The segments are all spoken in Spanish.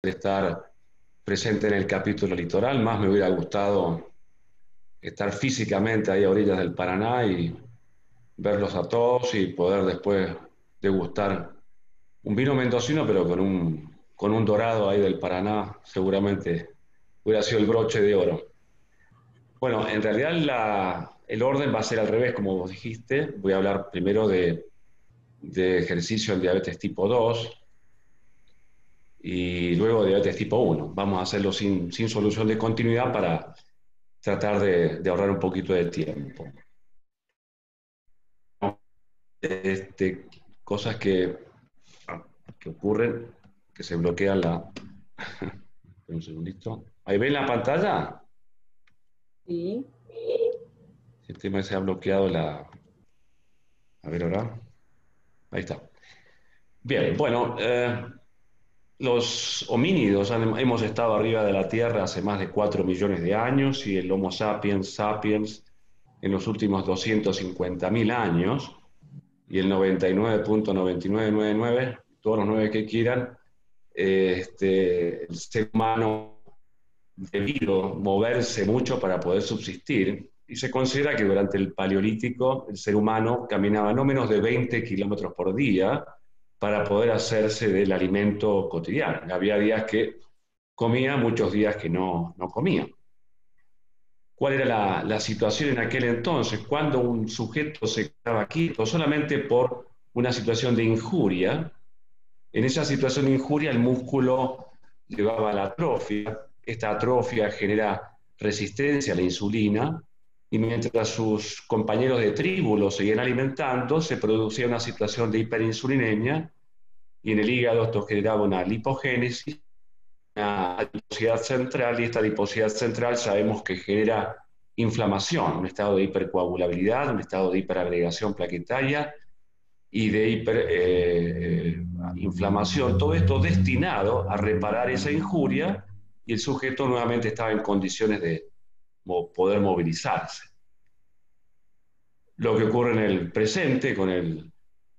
estar presente en el capítulo litoral, más me hubiera gustado estar físicamente ahí a orillas del Paraná y verlos a todos y poder después degustar un vino mendocino, pero con un dorado ahí del Paraná, seguramente hubiera sido el broche de oro. Bueno, en realidad el orden va a ser al revés, como vos dijiste. Voy a hablar primero de ejercicio en diabetes tipo 2 y luego diabetes tipo 1. Vamos a hacerlo sin solución de continuidad para tratar de ahorrar un poquito de tiempo. Este, cosas que ocurren, que se bloquea la... Un segundito. ¿Ahí ven la pantalla? Sí. El tema se ha bloqueado la... A ver ahora. Ahí está. Bien, bueno, los homínidos hemos estado arriba de la Tierra hace más de 4 millones de años y el Homo sapiens sapiens en los últimos 250.000 años y el 99.9999, todos los 9 que quieran, el ser humano debido moverse mucho para poder subsistir y se considera que durante el Paleolítico el ser humano caminaba no menos de 20 kilómetros por día para poder hacerse del alimento cotidiano. Había días que comía, muchos días que no comía. ¿Cuál era la situación en aquel entonces? Cuando un sujeto se quedaba quieto solamente por una situación de injuria, en esa situación de injuria el músculo llevaba a la atrofia, esta atrofia genera resistencia a la insulina y mientras sus compañeros de tribu lo seguían alimentando, se producía una situación de hiperinsulinemia y en el hígado esto generaba una lipogénesis, una adiposidad central y esta adiposidad central sabemos que genera inflamación, un estado de hipercoagulabilidad, un estado de hiperagregación plaquetaria y de hiperinflamación, todo esto destinado a reparar esa injuria y el sujeto nuevamente estaba en condiciones de poder movilizarse. Lo que ocurre en el presente con el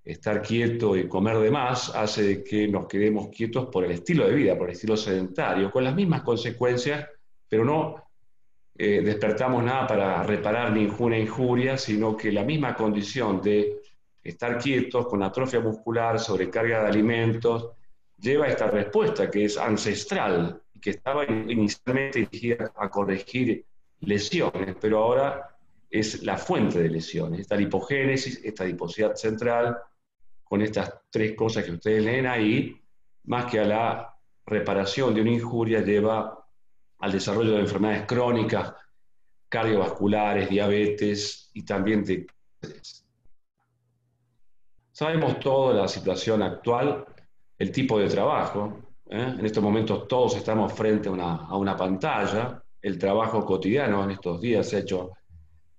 estar quieto y comer de más hace que nos quedemos quietos por el estilo de vida, por el estilo sedentario, con las mismas consecuencias, pero no despertamos nada para reparar ninguna injuria, sino que la misma condición de estar quietos con atrofia muscular, sobrecarga de alimentos, lleva a esta respuesta que es ancestral, que estaba inicialmente dirigida a corregir lesiones, pero ahora es la fuente de lesiones. Esta lipogénesis, esta adiposidad central, con estas tres cosas que ustedes leen ahí, más que a la reparación de una injuria, lleva al desarrollo de enfermedades crónicas, cardiovasculares, diabetes y también de cánceres. Sabemos todo de la situación actual, el tipo de trabajo. En estos momentos todos estamos frente a una pantalla. El trabajo cotidiano en estos días se ha hecho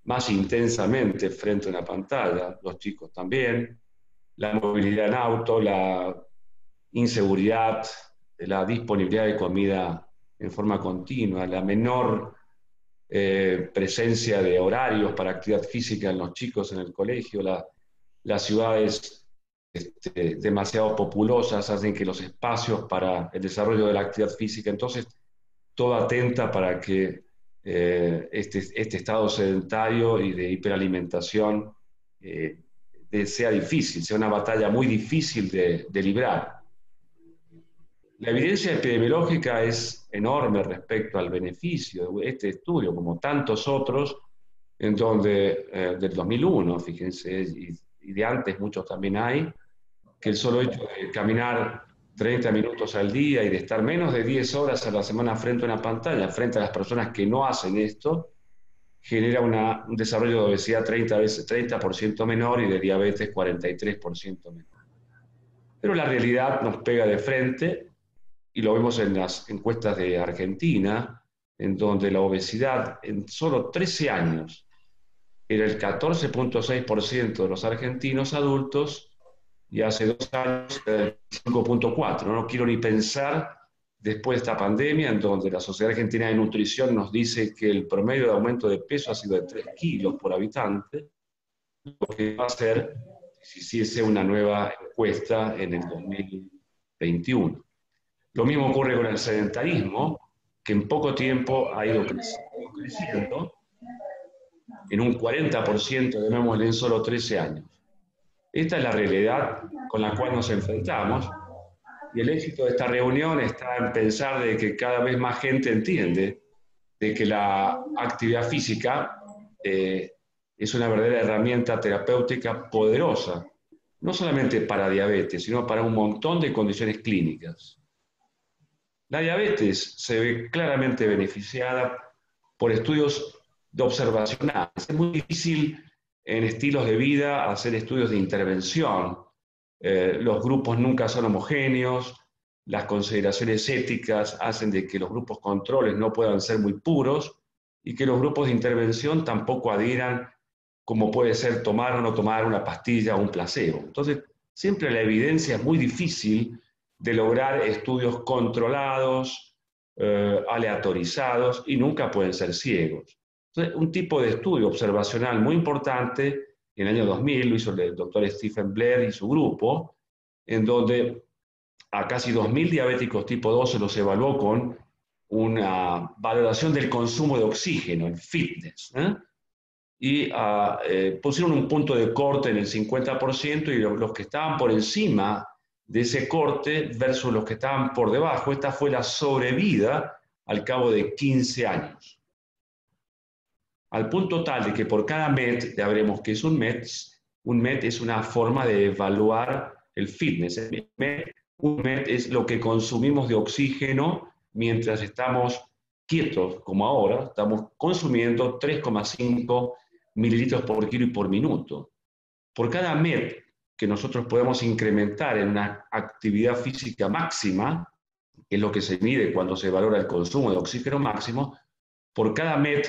más intensamente frente a una pantalla, los chicos también. La movilidad en auto, la inseguridad, la disponibilidad de comida en forma continua, la menor presencia de horarios para actividad física en los chicos en el colegio, las ciudades demasiado populosas hacen que los espacios para el desarrollo de la actividad física, entonces todo atenta para que este estado sedentario y de hiperalimentación sea difícil, sea una batalla muy difícil de librar. La evidencia epidemiológica es enorme respecto al beneficio de este estudio, como tantos otros, en donde del 2001, fíjense, y de antes muchos también hay, que el solo hecho de caminar 30 minutos al día y de estar menos de 10 horas a la semana frente a una pantalla, frente a las personas que no hacen esto, genera un desarrollo de obesidad 30% menor y de diabetes 43% menor. Pero la realidad nos pega de frente y lo vemos en las encuestas de Argentina, en donde la obesidad en solo 13 años era el 14.6% de los argentinos adultos y hace 2 años el 5.4%. No quiero ni pensar después de esta pandemia, en donde la Sociedad Argentina de Nutrición nos dice que el promedio de aumento de peso ha sido de 3 kilos por habitante, lo que va a ser si hiciese una nueva encuesta en el 2021. Lo mismo ocurre con el sedentarismo, que en poco tiempo ha ido creciendo en un 40%, llamémosle, en solo 13 años. Esta es la realidad con la cual nos enfrentamos y el éxito de esta reunión está en pensar de que cada vez más gente entiende de que la actividad física es una verdadera herramienta terapéutica poderosa, no solamente para diabetes, sino para un montón de condiciones clínicas. La diabetes se ve claramente beneficiada por estudios de observacionales. Es muy difícil en estilos de vida hacer estudios de intervención. Los grupos nunca son homogéneos, las consideraciones éticas hacen de que los grupos controles no puedan ser muy puros y que los grupos de intervención tampoco adhieran como puede ser tomar o no tomar una pastilla o un placebo. Entonces, siempre la evidencia es muy difícil de lograr estudios controlados, aleatorizados y nunca pueden ser ciegos. Entonces, un tipo de estudio observacional muy importante en el año 2000 lo hizo el doctor Stephen Blair y su grupo, en donde a casi 2.000 diabéticos tipo 2 se los evaluó con una valoración del consumo de oxígeno, el fitness, y pusieron un punto de corte en el 50% y los que estaban por encima de ese corte versus los que estaban por debajo, esta fue la sobrevida al cabo de 15 años. Al punto tal de que por cada MET, ya veremos que es un MET es una forma de evaluar el fitness. Un MET es lo que consumimos de oxígeno mientras estamos quietos, como ahora, estamos consumiendo 3,5 mililitros por kilo y por minuto. Por cada MET que nosotros podemos incrementar en una actividad física máxima, que es lo que se mide cuando se valora el consumo de oxígeno máximo, por cada MET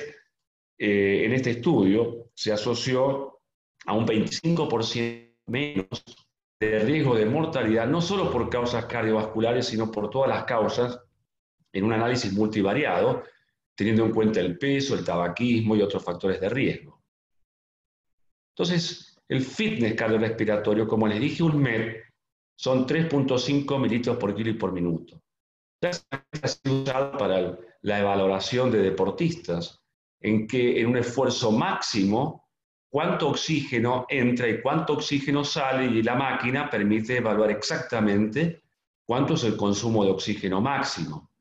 en este estudio se asoció a un 25% menos de riesgo de mortalidad, no solo por causas cardiovasculares, sino por todas las causas, en un análisis multivariado, teniendo en cuenta el peso, el tabaquismo y otros factores de riesgo. Entonces, el fitness cardiorrespiratorio, como les dije, un MET, son 3,5 mililitros por kilo y por minuto. Ya se ha sido usado para la evaluación de deportistas, en que en un esfuerzo máximo, cuánto oxígeno entra y cuánto oxígeno sale, y la máquina permite evaluar exactamente cuánto es el consumo de oxígeno máximo.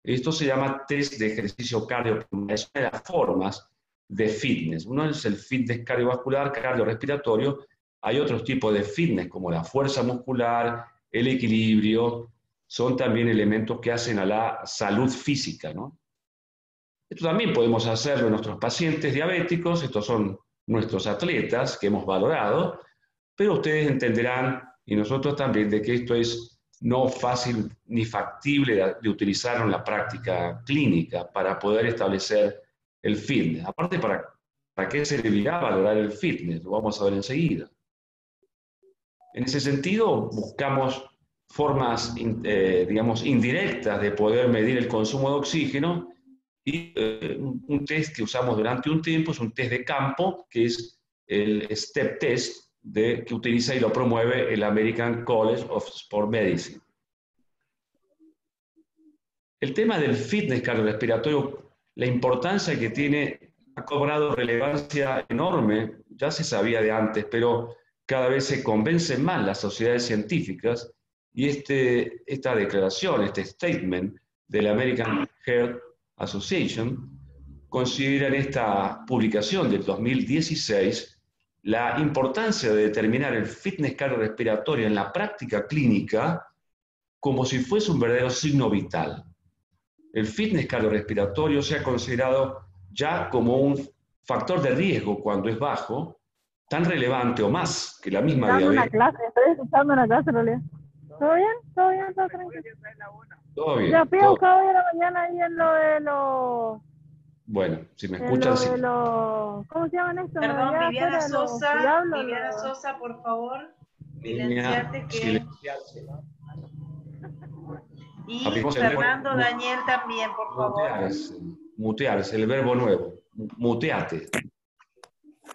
Esto se llama test de ejercicio cardiopulmonar, es una de las formas de fitness. Uno es el fitness cardiovascular, cardiorrespiratorio. Hay otros tipos de fitness como la fuerza muscular, el equilibrio, son también elementos que hacen a la salud física, ¿no? Esto también podemos hacerlo en nuestros pacientes diabéticos, estos son nuestros atletas que hemos valorado, pero ustedes entenderán, y nosotros también, de que esto es no fácil ni factible de utilizar en la práctica clínica para poder establecer el fitness. Aparte, ¿para qué servirá valorar el fitness? Lo vamos a ver enseguida. En ese sentido, buscamos formas, digamos, indirectas de poder medir el consumo de oxígeno y un test que usamos durante un tiempo es un test de campo, que es el STEP test que utiliza y lo promueve el American College of Sport Medicine. El tema del fitness cardiorrespiratorio, la importancia que tiene, ha cobrado relevancia enorme, ya se sabía de antes, pero cada vez se convencen más las sociedades científicas y esta declaración, este statement de la American Heart Association considera en esta publicación del 2016 la importancia de determinar el fitness cardiorrespiratorio en la práctica clínica como si fuese un verdadero signo vital. El fitness cardiorrespiratorio se ha considerado ya como un factor de riesgo cuando es bajo, tan relevante o más que la misma diabetes. Estoy escuchando una clase en realidad. ¿Todo bien? ¿Todo bien? ¿Todo tranquilo? Todo bien. Ya fui a buscar hoy a la mañana ahí en lo de los... Bueno, si me escuchan, sí. ¿Cómo se llaman estos? Perdón, Viviana Sosa, Viviana Sosa, por favor. Niña, Silenciate que... silenciarse. Y Aplicamos el Fernando verbo Daniel también, por favor. Mutearse, el verbo nuevo. Muteate.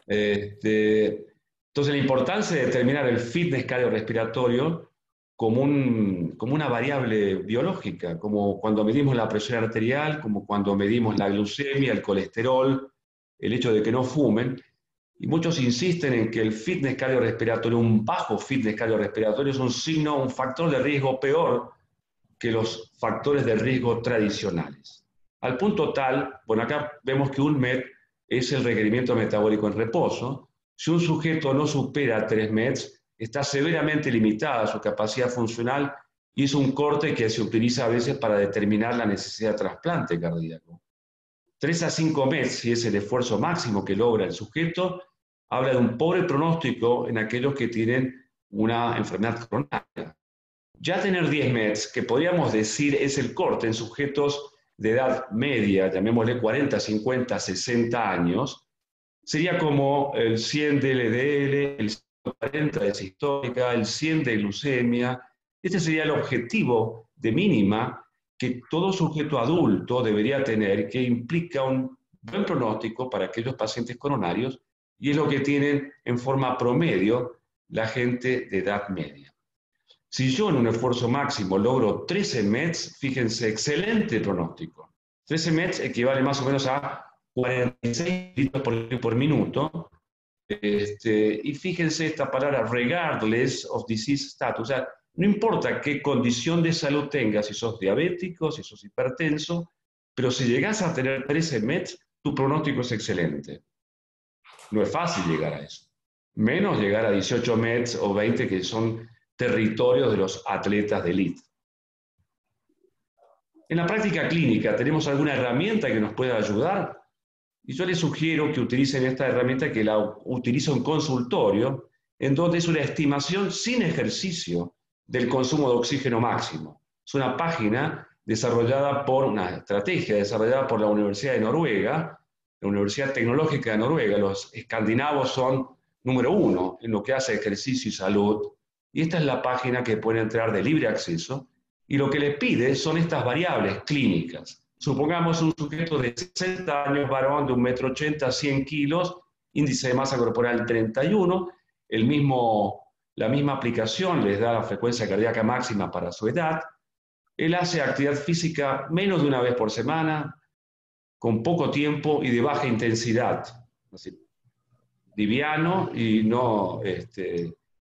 Entonces, la importancia de determinar el fitness cardiorrespiratorio como una variable biológica, como cuando medimos la presión arterial, como cuando medimos la glucemia, el colesterol, el hecho de que no fumen. Y muchos insisten en que el fitness cardiorrespiratorio, un bajo fitness cardiorrespiratorio, es un signo, un factor de riesgo peor que los factores de riesgo tradicionales. Al punto tal, bueno, acá vemos que un MET es el requerimiento metabólico en reposo. Si un sujeto no supera 3 METs, está severamente limitada su capacidad funcional y es un corte que se utiliza a veces para determinar la necesidad de trasplante cardíaco. 3 a 5 METs, si es el esfuerzo máximo que logra el sujeto, habla de un pobre pronóstico en aquellos que tienen una enfermedad coronaria. Ya tener 10 METs, que podríamos decir es el corte en sujetos de edad media, llamémosle 40, 50, 60 años, sería como el 100 de LDL, el 140 de sistólica, el 100 de glucemia. Este sería el objetivo de mínima que todo sujeto adulto debería tener, que implica un buen pronóstico para aquellos pacientes coronarios, y es lo que tienen en forma promedio la gente de edad media. Si yo en un esfuerzo máximo logro 13 METs, fíjense, excelente pronóstico. 13 METs equivale más o menos a 46 litros por minuto. Y fíjense esta palabra, regardless of disease status. O sea, no importa qué condición de salud tengas, si sos diabético, si sos hipertenso, pero si llegás a tener 13 METs, tu pronóstico es excelente. No es fácil llegar a eso. Menos llegar a 18 METs o 20, que son territorios de los atletas de élite. En la práctica clínica, ¿tenemos alguna herramienta que nos pueda ayudar? Y yo les sugiero que utilicen esta herramienta, que la utilizo en consultorio, en donde es una estimación sin ejercicio del consumo de oxígeno máximo. Es una página desarrollada por una estrategia desarrollada por la Universidad de Noruega, la Universidad Tecnológica de Noruega. Los escandinavos son número 1 en lo que hace ejercicio y salud. Y esta es la página que pueden entrar de libre acceso, y lo que les pide son estas variables clínicas. Supongamos un sujeto de 60 años, varón, de 1,80 m, 100 kilos, índice de masa corporal 31, la misma aplicación les da la frecuencia cardíaca máxima para su edad. Él hace actividad física menos de una vez por semana, con poco tiempo y de baja intensidad. Así, liviano y no...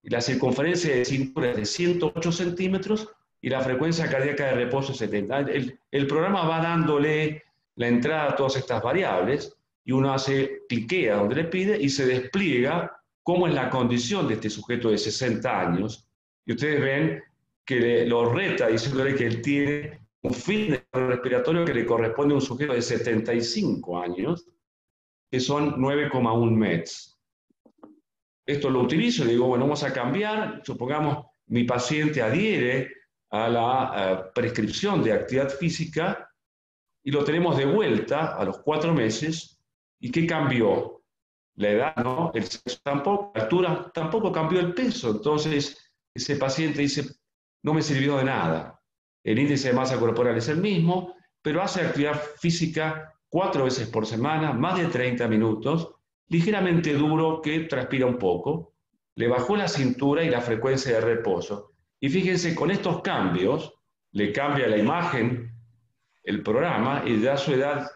la circunferencia de cintura es de 108 centímetros y la frecuencia cardíaca de reposo es 70. El programa va dándole la entrada a todas estas variables y uno cliquea donde le pide y se despliega cómo es la condición de este sujeto de 60 años. Y ustedes ven que lo reta diciéndole que él tiene un fitness respiratorio que le corresponde a un sujeto de 75 años, que son 9,1 METs. Esto lo utilizo y le digo, bueno, vamos a cambiar. Supongamos mi paciente adhiere a la prescripción de actividad física y lo tenemos de vuelta a los 4 meses. ¿Y qué cambió? La edad, ¿no? El sexo tampoco, la altura tampoco, cambió el peso. Entonces, ese paciente dice, no me sirvió de nada. El índice de masa corporal es el mismo, pero hace actividad física 4 veces por semana, más de 30 minutos, ligeramente duro, que transpira un poco, le bajó la cintura y la frecuencia de reposo. Y fíjense, con estos cambios, le cambia la imagen, el programa, y ya su edad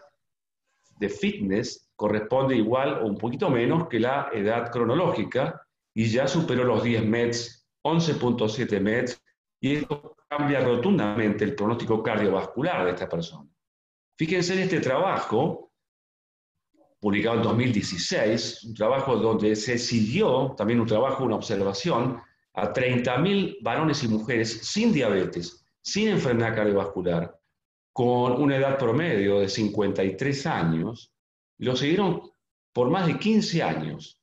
de fitness corresponde igual o un poquito menos que la edad cronológica, y ya superó los 10 METs, 11,7 METs, y esto cambia rotundamente el pronóstico cardiovascular de esta persona. Fíjense en este trabajo, publicado en 2016, un trabajo donde se siguió, también un trabajo, una observación, a 30.000 varones y mujeres sin diabetes, sin enfermedad cardiovascular, con una edad promedio de 53 años, y lo siguieron por más de 15 años.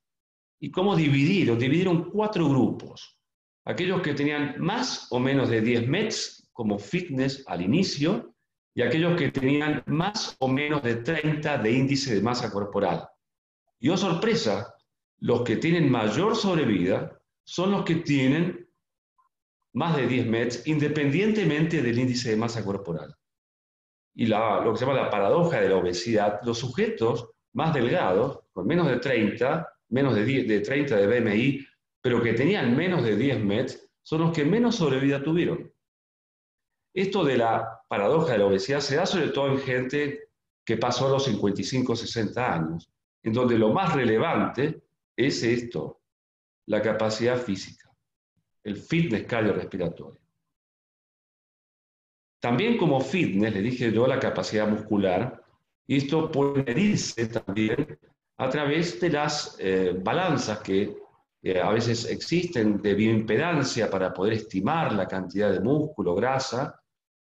¿Y cómo dividieron? Dividieron 4 grupos. Aquellos que tenían más o menos de 10 METs como fitness al inicio, y aquellos que tenían más o menos de 30 de índice de masa corporal. Y oh sorpresa, los que tienen mayor sobrevida son los que tienen más de 10 METs, independientemente del índice de masa corporal. Y lo que se llama la paradoja de la obesidad, los sujetos más delgados, con menos de 30, menos de 30 de BMI, pero que tenían menos de 10 METs, son los que menos sobrevida tuvieron. Esto de la paradoja de la obesidad se da sobre todo en gente que pasó a los 55 o 60 años, en donde lo más relevante es esto, la capacidad física, el fitness cardiorrespiratorio. También como fitness, le dije yo, la capacidad muscular, y esto puede medirse también a través de las balanzas que a veces existen de bioimpedancia para poder estimar la cantidad de músculo, grasa.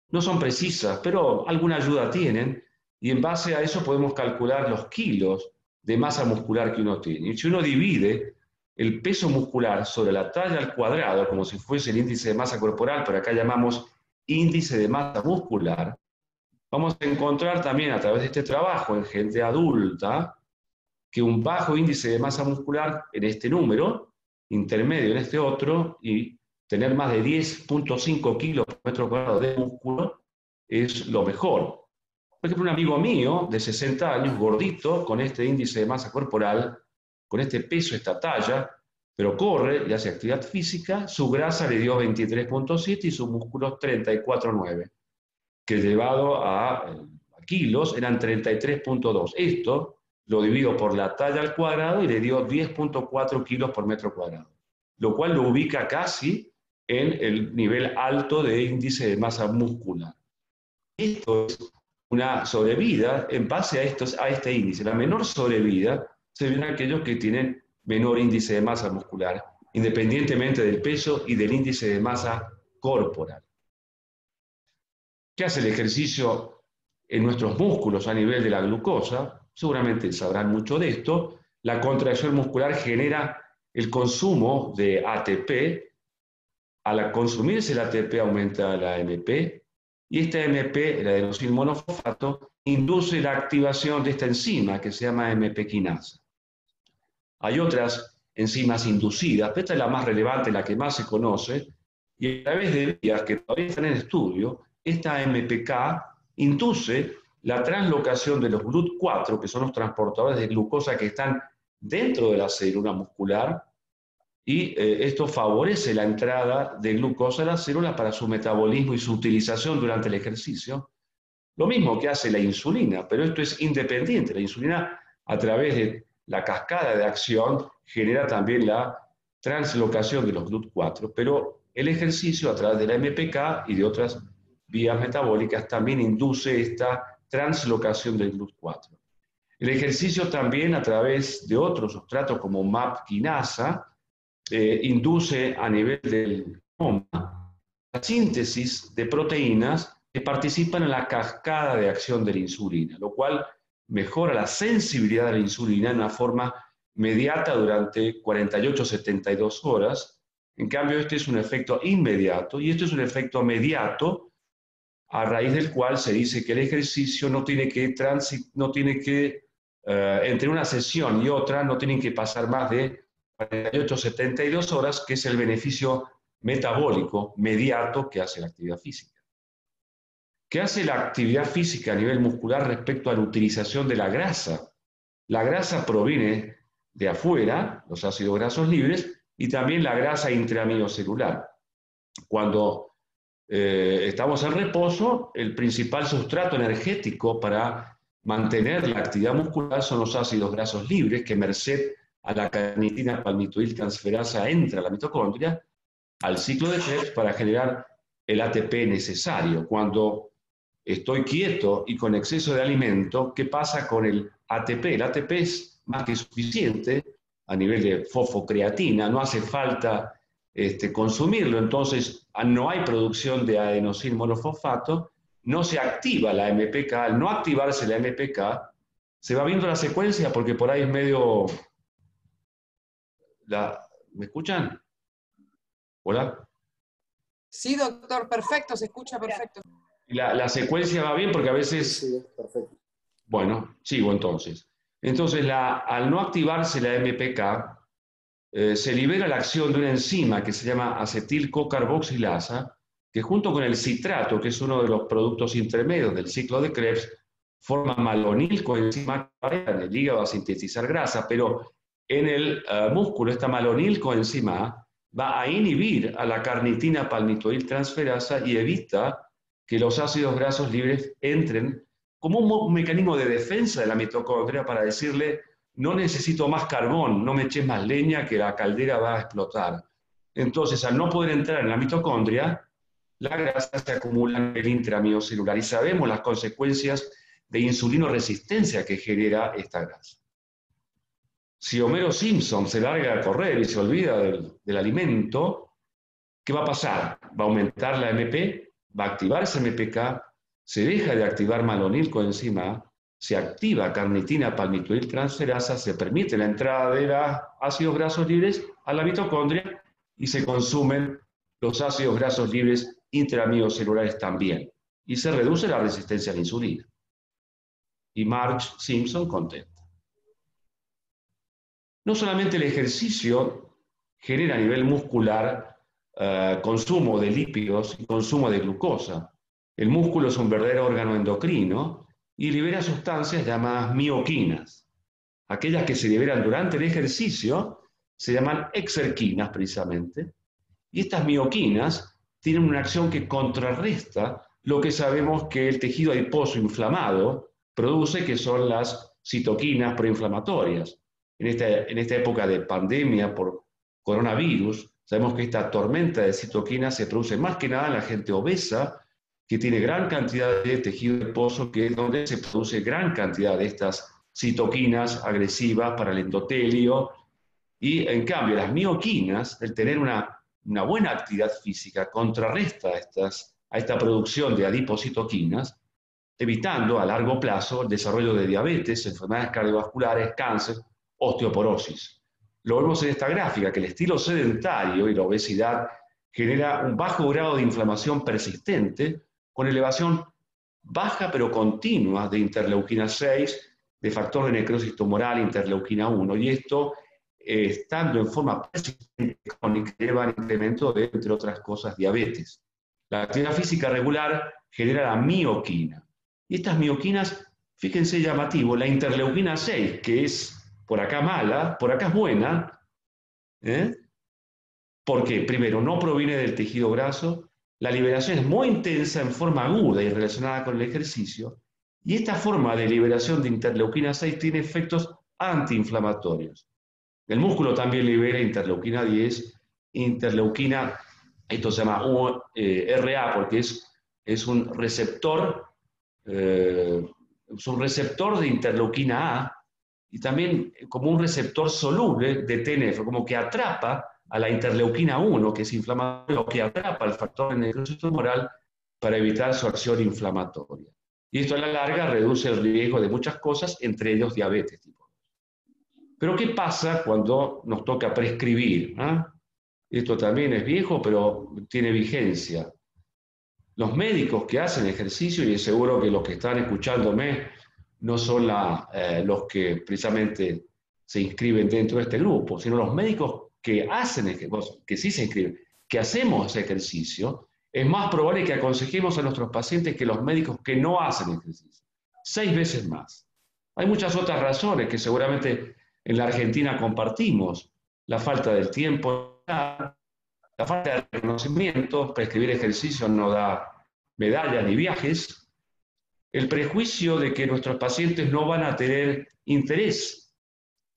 No son precisas, pero alguna ayuda tienen, y en base a eso podemos calcular los kilos de masa muscular que uno tiene. Y si uno divide el peso muscular sobre la talla al cuadrado, como si fuese el índice de masa corporal, pero acá llamamos índice de masa muscular, vamos a encontrar también a través de este trabajo en gente adulta que un bajo índice de masa muscular en este número, intermedio en este otro, y tener más de 10.5 kilos por metro cuadrado de músculo es lo mejor. Por ejemplo, un amigo mío de 60 años, gordito, con este índice de masa corporal, con este peso, esta talla, pero corre y hace actividad física, su grasa le dio 23.7 y sus músculos 34.9, que llevado a kilos eran 33.2. Esto lo divido por la talla al cuadrado y le dio 10.4 kilos por metro cuadrado, lo cual lo ubica casi en el nivel alto de índice de masa muscular. Esto es una sobrevida en base a este índice. La menor sobrevida se ve en aquellos que tienen menor índice de masa muscular, independientemente del peso y del índice de masa corporal. ¿Qué hace el ejercicio en nuestros músculos a nivel de la glucosa? Seguramente sabrán mucho de esto. La contracción muscular genera el consumo de ATP. Al consumirse el ATP aumenta la AMP, y esta AMP, el adenosín-monofosfato, induce la activación de esta enzima que se llama AMP quinasa. Hay otras enzimas inducidas, pero esta es la más relevante, la que más se conoce, y a través de vías que todavía están en estudio, esta AMPK induce la translocación de los GLUT4, que son los transportadores de glucosa que están dentro de la célula muscular, y esto favorece la entrada de glucosa a la célula para su metabolismo y su utilización durante el ejercicio. Lo mismo que hace la insulina, pero esto es independiente. La insulina, a través de la cascada de acción, genera también la translocación de los GLUT4, pero el ejercicio a través de la MPK y de otras vías metabólicas también induce esta translocación del GLUT4. El ejercicio también a través de otros sustratos como MAP quinasa induce a nivel del genoma la síntesis de proteínas que participan en la cascada de acción de la insulina, lo cual mejora la sensibilidad de la insulina en una forma mediata durante 48-72 horas. En cambio, este es un efecto inmediato y este es un efecto mediato a raíz del cual se dice que el ejercicio no tiene que entre una sesión y otra no tienen que pasar más de 48-72 horas, que es el beneficio metabólico mediato que hace la actividad física. ¿Qué hace la actividad física a nivel muscular respecto a la utilización de la grasa? La grasa proviene de afuera, los ácidos grasos libres, y también la grasa intraaminocelular. Cuando estamos en reposo, el principal sustrato energético para mantener la actividad muscular son los ácidos grasos libres, que merced a la carnitina palmitoiltransferasa entra a la mitocondria, al ciclo de Krebs para generar el ATP necesario. Cuando estoy quieto y con exceso de alimento, ¿qué pasa con el ATP? El ATP es más que suficiente a nivel de fosfocreatina, no hace falta consumirlo, entonces no hay producción de adenosín monofosfato, no se activa la MPK. Al no activarse la MPK, se va viendo la secuencia porque por ahí es medio... ¿Me escuchan? ¿Hola? Sí, doctor, perfecto, se escucha perfecto. La secuencia va bien porque a veces... Sí, perfecto. Bueno, sigo entonces. Entonces, al no activarse la MPK, se libera la acción de una enzima que se llama acetilcocarboxilasa, que junto con el citrato, que es uno de los productos intermedios del ciclo de Krebs, forma malonilcoenzima en el hígado a sintetizar grasa, pero en el músculo esta malonilcoenzima va a inhibir a la carnitina palmitoiltransferasa y evita que los ácidos grasos libres entren como un mecanismo de defensa de la mitocondria para decirle: no necesito más carbón, no me eches más leña que la caldera va a explotar. Entonces, al no poder entrar en la mitocondria, la grasa se acumula en el intramio celular y sabemos las consecuencias de insulinoresistencia que genera esta grasa. Si Homero Simpson se larga a correr y se olvida del alimento, ¿qué va a pasar? Va a aumentar la MP, va a activarse MPK, se deja de activar malonilcoenzima A, se activa carnitina palmitoiltransferasa, se permite la entrada de los ácidos grasos libres a la mitocondria y se consumen los ácidos grasos libres intramiocelulares también. Y se reduce la resistencia a la insulina. Y Marge Simpson contenta. No solamente el ejercicio genera a nivel muscular consumo de lípidos y consumo de glucosa. El músculo es un verdadero órgano endocrino y libera sustancias llamadas mioquinas. Aquellas que se liberan durante el ejercicio se llaman exerquinas precisamente. Y estas mioquinas tienen una acción que contrarresta lo que sabemos que el tejido adiposo inflamado produce, que son las citoquinas proinflamatorias. En esta época de pandemia por coronavirus, sabemos que esta tormenta de citoquinas se produce más que nada en la gente obesa, que tiene gran cantidad de tejido adiposo, que es donde se produce gran cantidad de estas citoquinas agresivas para el endotelio. Y en cambio, las mioquinas, el tener una buena actividad física, contrarresta a esta producción de adipocitoquinas, evitando a largo plazo el desarrollo de diabetes, enfermedades cardiovasculares, cáncer, osteoporosis. Lo vemos en esta gráfica, que el estilo sedentario y la obesidad genera un bajo grado de inflamación persistente, con elevación baja pero continua de interleuquina 6, de factor de necrosis tumoral, interleuquina 1, y esto, estando en forma persistente crónica, lleva al incremento de, entre otras cosas, diabetes. La actividad física regular genera la mioquina. Y estas mioquinas, fíjense llamativo, la interleuquina 6, que es por acá mala, por acá es buena, porque primero no proviene del tejido graso, la liberación es muy intensa en forma aguda y relacionada con el ejercicio, y esta forma de liberación de interleuquina 6 tiene efectos antiinflamatorios. El músculo también libera interleuquina 10, interleuquina, esto se llama RA porque es un receptor de interleuquina A, y también como un receptor soluble de TNF, como que atrapa a la interleuquina 1, que es inflamatoria, o que atrapa el factor de necrosis tumoral para evitar su acción inflamatoria. Y esto a la larga reduce el riesgo de muchas cosas, entre ellos diabetes tipo 2. Pero ¿qué pasa cuando nos toca prescribir? Esto también es viejo, pero tiene vigencia. Los médicos que hacen ejercicio, y es seguro que los que están escuchándome no son los que precisamente se inscriben dentro de este grupo, sino los médicos que hacen, que sí se inscriben, que hacemos ejercicio, es más probable que aconsejemos a nuestros pacientes que los médicos que no hacen ejercicio. 6 veces más. Hay muchas otras razones que seguramente en la Argentina compartimos. La falta del tiempo, la falta de reconocimiento, prescribir ejercicio no da medallas ni viajes. El prejuicio de que nuestros pacientes no van a tener interés.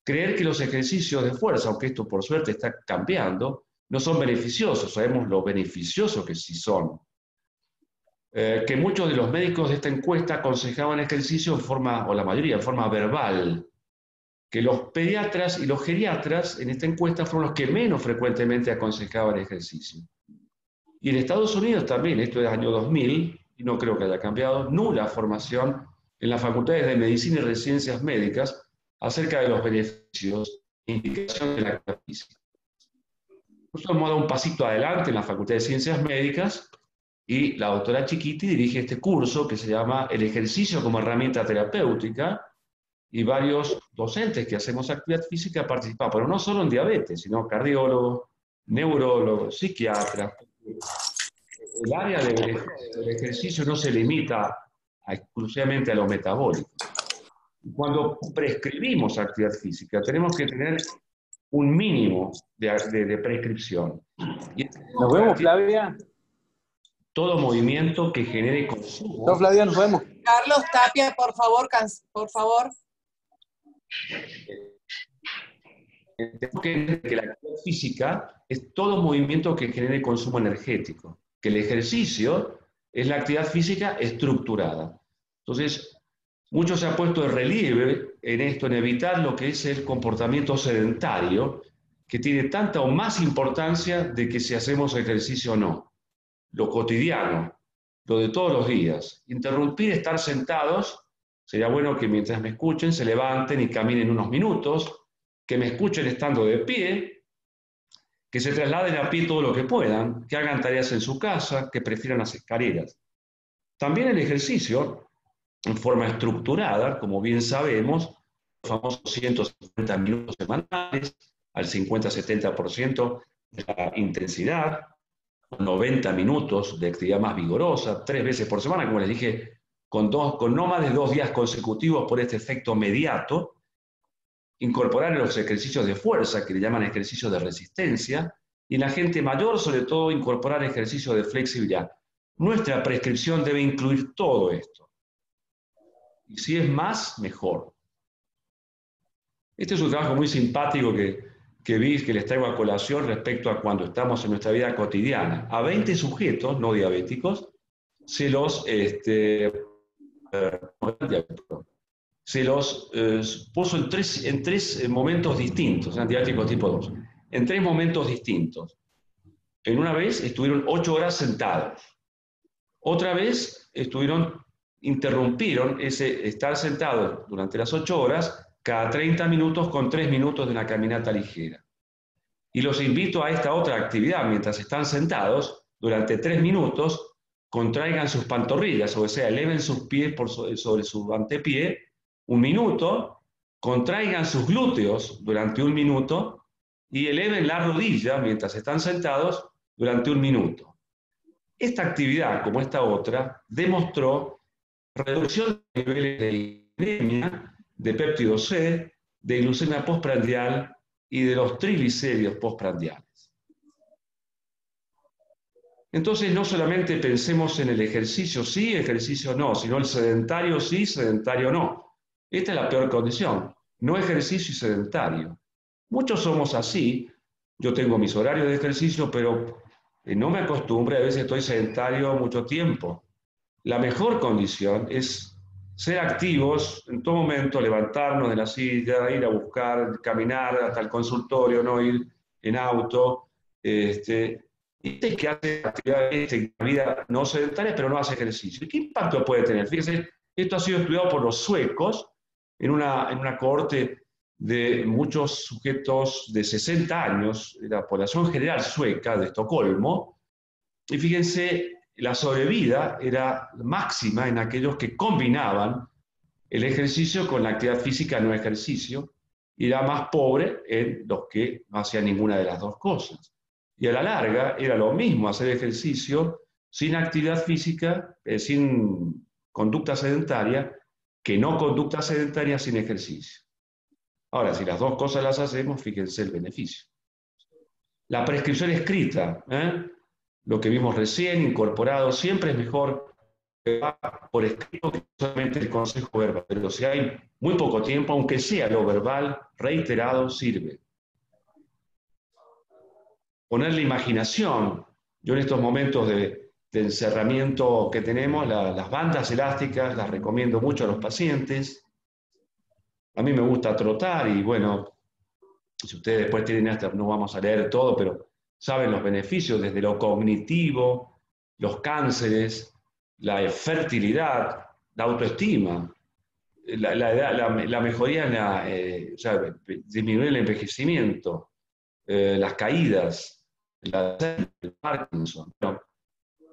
Creer que los ejercicios de fuerza, aunque esto por suerte está cambiando, no son beneficiosos. Sabemos lo beneficiosos que sí son. Que muchos de los médicos de esta encuesta aconsejaban ejercicio en forma, o la mayoría, en forma verbal. Que los pediatras y los geriatras en esta encuesta fueron los que menos frecuentemente aconsejaban ejercicio. Y en Estados Unidos también, esto es año 2000, y no creo que haya cambiado, nula formación en las facultades de medicina y de ciencias médicas acerca de los beneficios e indicaciones de la actividad física. Nosotros hemos dado un pasito adelante en la Facultad de Ciencias Médicas y la doctora Chiquiti dirige este curso que se llama El ejercicio como herramienta terapéutica, y varios docentes que hacemos actividad física participamos, pero no solo en diabetes, sino cardiólogos, neurólogos, psiquiatras. El área del ejercicio no se limita exclusivamente a lo metabólico. Cuando prescribimos actividad física, tenemos que tener un mínimo de prescripción. Nos vemos, Flavia. Todo movimiento que genere consumo. Chao, Flavia, nos vemos. Carlos Tapia, por favor, por favor. Tenemos que entender que la actividad física es todo movimiento que genere consumo energético, que el ejercicio es la actividad física estructurada. Entonces, mucho se ha puesto de relieve en esto, en evitar lo que es el comportamiento sedentario, que tiene tanta o más importancia de que si hacemos ejercicio o no. Lo cotidiano, lo de todos los días. Interrumpir, estar sentados, sería bueno que mientras me escuchen se levanten y caminen unos minutos, que me escuchen estando de pie, que se trasladen a pie todo lo que puedan, que hagan tareas en su casa, que prefieran las escaleras. También el ejercicio, en forma estructurada, como bien sabemos, los famosos 150 minutos semanales, al 50-70% de la intensidad, 90 minutos de actividad más vigorosa, 3 veces por semana, como les dije, con no más de 2 días consecutivos por este efecto mediato, incorporar los ejercicios de fuerza, que le llaman ejercicios de resistencia, y en la gente mayor, sobre todo, incorporar ejercicios de flexibilidad. Nuestra prescripción debe incluir todo esto. Y si es más, mejor. Este es un trabajo muy simpático que vi, que les traigo a colación respecto a cuando estamos en nuestra vida cotidiana. A 20 sujetos no diabéticos se los puso en tres momentos distintos, diabéticos tipo 2, en 3 momentos distintos. En una vez estuvieron 8 horas sentados. Otra vez interrumpieron ese estar sentados durante las 8 horas cada 30 minutos con 3 minutos de una caminata ligera. Y los invito a esta otra actividad. Mientras están sentados, durante 3 minutos, contraigan sus pantorrillas, o sea, eleven sus pies sobre su antepié 1 minuto, contraigan sus glúteos durante 1 minuto y eleven la rodilla mientras están sentados durante 1 minuto. Esta actividad, como esta otra, demostró reducción de niveles de glicemia, de péptido C, de glucemia postprandial y de los triglicéridos postprandiales. Entonces, no solamente pensemos en el ejercicio sí, ejercicio no, sino el sedentario sí, sedentario no. Esta es la peor condición, no ejercicio y sedentario. Muchos somos así, yo tengo mis horarios de ejercicio, pero no me acostumbro, a veces estoy sedentario mucho tiempo. La mejor condición es ser activos en todo momento, levantarnos de la silla, ir a buscar, caminar hasta el consultorio, no ir en auto. Y que hace actividades en la vida no sedentaria, pero no hace ejercicio. ¿Y qué impacto puede tener? Fíjense, esto ha sido estudiado por los suecos en una cohorte de muchos sujetos de 60 años, de la población general sueca de Estocolmo, y fíjense, la sobrevida era máxima en aquellos que combinaban el ejercicio con la actividad física no ejercicio, y era más pobre en los que no hacían ninguna de las dos cosas. Y a la larga era lo mismo hacer ejercicio sin actividad física, sin conducta sedentaria, que no conducta sedentaria sin ejercicio. Ahora, si las dos cosas las hacemos, fíjense el beneficio. La prescripción escrita, lo que vimos recién, incorporado, siempre es mejor por escrito que solamente el consejo verbal. Pero si hay muy poco tiempo, aunque sea lo verbal, reiterado, sirve. Poner la imaginación. Yo en estos momentos de encerramiento que tenemos, las bandas elásticas las recomiendo mucho a los pacientes. A mí me gusta trotar y bueno, si ustedes después tienen hasta, no vamos a leer todo, pero saben los beneficios desde lo cognitivo, los cánceres, la fertilidad, la autoestima, la mejoría en disminuir el envejecimiento, las caídas, el Parkinson. Bueno,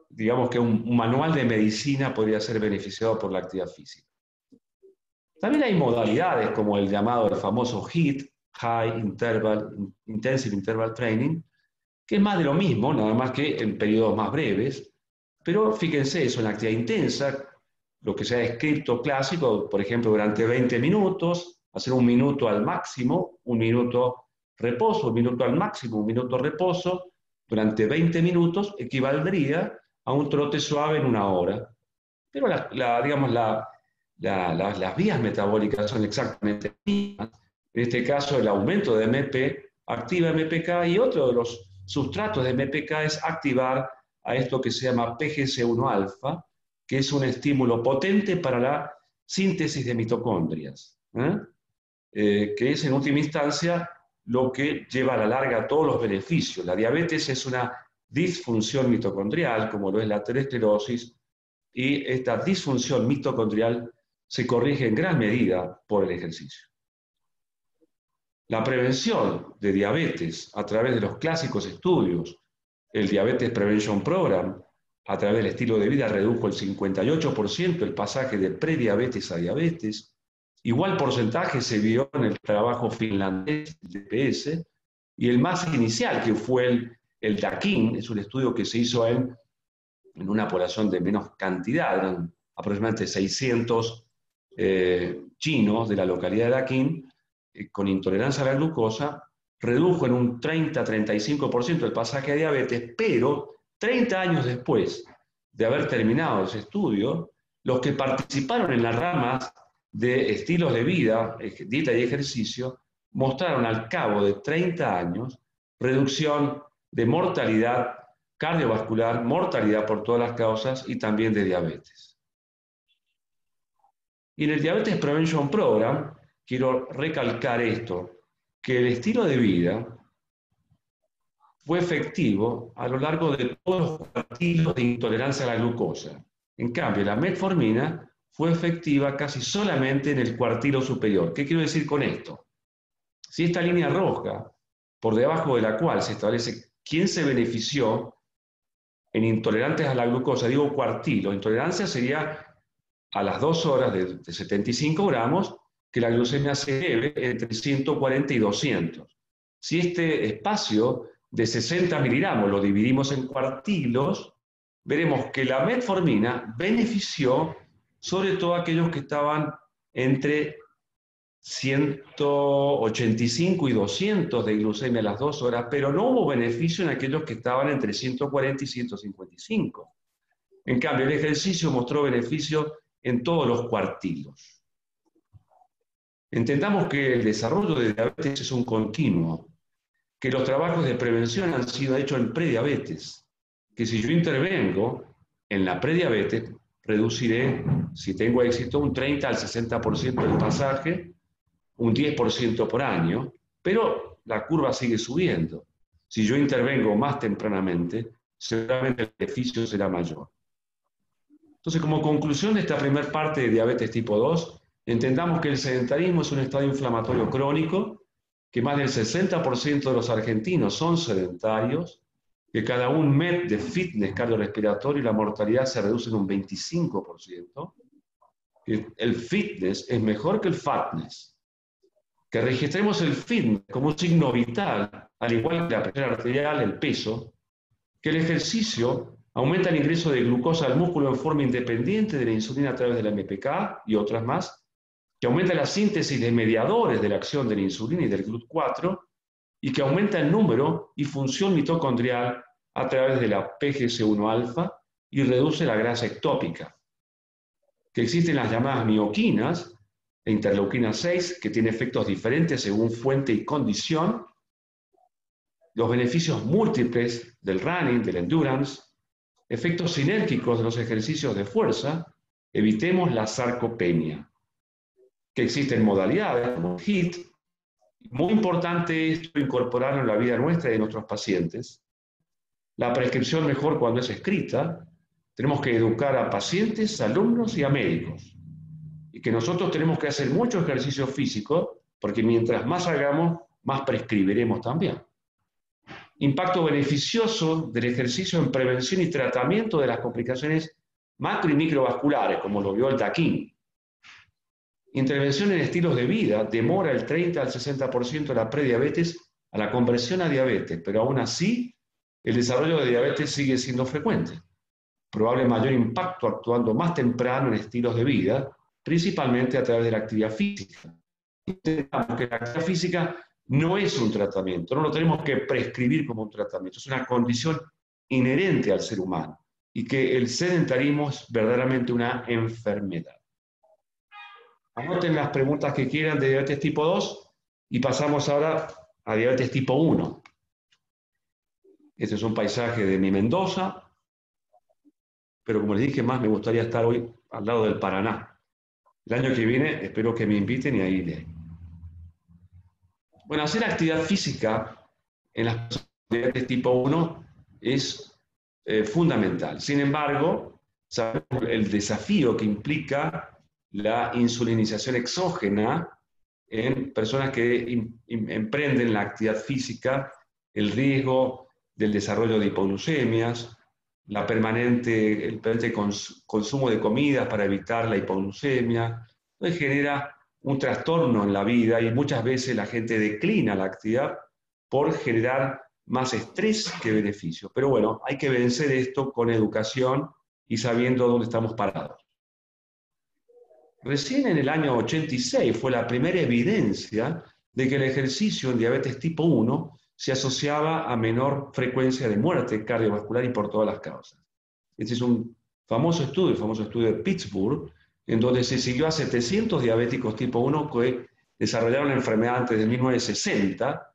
digamos que un manual de medicina podría ser beneficiado por la actividad física. También hay modalidades como el famoso HIIT, High Intensive Interval Training, que es más de lo mismo, nada más que en periodos más breves, pero fíjense eso, en la actividad intensa, lo que se ha descrito clásico, por ejemplo, durante 20 minutos, hacer 1 minuto al máximo, 1 minuto reposo, 1 minuto al máximo, 1 minuto reposo, durante 20 minutos equivaldría a un trote suave en 1 hora. Pero digamos, las vías metabólicas son exactamente las mismas. En este caso, el aumento de MP activa MPK y otro de los sustratos de MPK es activar a esto que se llama PGC1-alfa, que es un estímulo potente para la síntesis de mitocondrias, que es en última instancia lo que lleva a la larga todos los beneficios. La diabetes es una disfunción mitocondrial, como lo es la aterosclerosis, y esta disfunción mitocondrial se corrige en gran medida por el ejercicio. La prevención de diabetes a través de los clásicos estudios, el Diabetes Prevention Program, a través del estilo de vida redujo el 58% el pasaje de prediabetes a diabetes. Igual porcentaje se vio en el trabajo finlandés, el DPS, y el más inicial, que fue el DAKIN, es un estudio que se hizo en una población de menos cantidad, eran aproximadamente 600 chinos de la localidad de DAKIN, con intolerancia a la glucosa, redujo en un 30-35% el pasaje a diabetes, pero 30 años después de haber terminado ese estudio, los que participaron en las ramas de estilos de vida, dieta y ejercicio, mostraron al cabo de 30 años reducción de mortalidad cardiovascular, mortalidad por todas las causas y también de diabetes. Y en el Diabetes Prevention Program, quiero recalcar esto, que el estilo de vida fue efectivo a lo largo de todos los cuartilos de intolerancia a la glucosa. En cambio, la metformina fue efectiva casi solamente en el cuartilo superior. ¿Qué quiero decir con esto? Si esta línea roja, por debajo de la cual se establece quién se benefició en intolerantes a la glucosa, digo cuartilo, intolerancia sería a las 2 horas de 75 gramos, que la glucemia se eleve entre 140 y 200. Si este espacio de 60 miligramos lo dividimos en cuartilos, veremos que la metformina benefició sobre todo a aquellos que estaban entre 185 y 200 de glucemia a las 2 horas, pero no hubo beneficio en aquellos que estaban entre 140 y 155. En cambio, el ejercicio mostró beneficio en todos los cuartilos. Entendamos que el desarrollo de diabetes es un continuo, que los trabajos de prevención han sido hechos en prediabetes, que si yo intervengo en la prediabetes, reduciré, si tengo éxito, un 30 al 60% del pasaje, un 10% por año, pero la curva sigue subiendo. Si yo intervengo más tempranamente, seguramente el beneficio será mayor. Entonces, como conclusión de esta primera parte de diabetes tipo 2, entendamos que el sedentarismo es un estado inflamatorio crónico, que más del 60% de los argentinos son sedentarios, que cada un mes de fitness cardiorrespiratorio la mortalidad se reduce en un 25%, que el fitness es mejor que el fatness, que registremos el fitness como un signo vital, al igual que la presión arterial, el peso, que el ejercicio aumenta el ingreso de glucosa al músculo en forma independiente de la insulina a través de la MPK y otras más, que aumenta la síntesis de mediadores de la acción de la insulina y del GLUT4, y que aumenta el número y función mitocondrial a través de la PGC1-alfa y reduce la grasa ectópica. Que existen las llamadas mioquinas e interleuquina 6, que tiene efectos diferentes según fuente y condición, los beneficios múltiples del running, del endurance, efectos sinérgicos de los ejercicios de fuerza, evitemos la sarcopenia. Que existen modalidades como HIIT, muy importante esto incorporarlo en la vida nuestra y de nuestros pacientes. La prescripción mejor cuando es escrita, tenemos que educar a pacientes, alumnos y a médicos. Y que nosotros tenemos que hacer mucho ejercicio físico, porque mientras más hagamos, más prescribiremos también. Impacto beneficioso del ejercicio en prevención y tratamiento de las complicaciones macro y microvasculares, como lo vio el DAKIN. Intervención en estilos de vida demora el 30 al 60% de la prediabetes a la conversión a diabetes, pero aún así el desarrollo de diabetes sigue siendo frecuente. Probable mayor impacto actuando más temprano en estilos de vida, principalmente a través de la actividad física. Entendamos que la actividad física no es un tratamiento, no lo tenemos que prescribir como un tratamiento, es una condición inherente al ser humano y que el sedentarismo es verdaderamente una enfermedad. Anoten las preguntas que quieran de diabetes tipo 2 y pasamos ahora a diabetes tipo 1. Este es un paisaje de mi Mendoza, pero como les dije más, me gustaría estar hoy al lado del Paraná. El año que viene espero que me inviten y ahí iré. Bueno, hacer actividad física en las personas de diabetes tipo 1 es fundamental. Sin embargo, sabemos el desafío que implica la insulinización exógena en personas que emprenden la actividad física, el riesgo del desarrollo de hipoglucemias, el permanente consumo de comidas para evitar la hipoglucemia, entonces genera un trastorno en la vida y muchas veces la gente declina la actividad por generar más estrés que beneficio. Pero bueno, hay que vencer esto con educación y sabiendo dónde estamos parados. Recién en el año 86 fue la primera evidencia de que el ejercicio en diabetes tipo 1 se asociaba a menor frecuencia de muerte cardiovascular y por todas las causas. Este es un famoso estudio, el famoso estudio de Pittsburgh, en donde se siguió a 700 diabéticos tipo 1 que desarrollaron la enfermedad antes de 1960,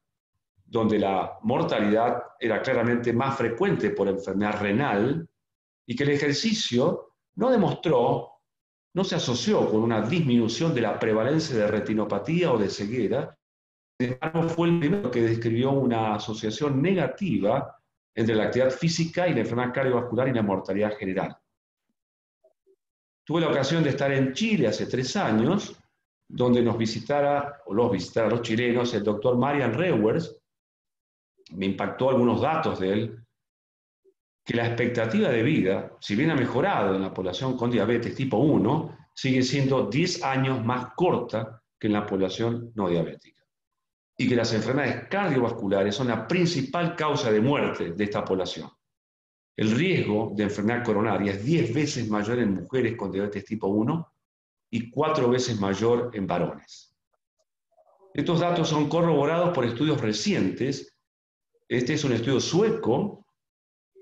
donde la mortalidad era claramente más frecuente por enfermedad renal, y que el ejercicio no demostró, no se asoció con una disminución de la prevalencia de retinopatía o de ceguera. Sin embargo, fue el primero que describió una asociación negativa entre la actividad física y la enfermedad cardiovascular y la mortalidad general. Tuve la ocasión de estar en Chile hace 3 años, donde los visitara los chilenos, el doctor Marian Rewers. Me impactó algunos datos de él, que la expectativa de vida, si bien ha mejorado en la población con diabetes tipo 1, sigue siendo 10 años más corta que en la población no diabética. Y que las enfermedades cardiovasculares son la principal causa de muerte de esta población. El riesgo de enfermedad coronaria es 10 veces mayor en mujeres con diabetes tipo 1 y 4 veces mayor en varones. Estos datos son corroborados por estudios recientes. Este es un estudio sueco,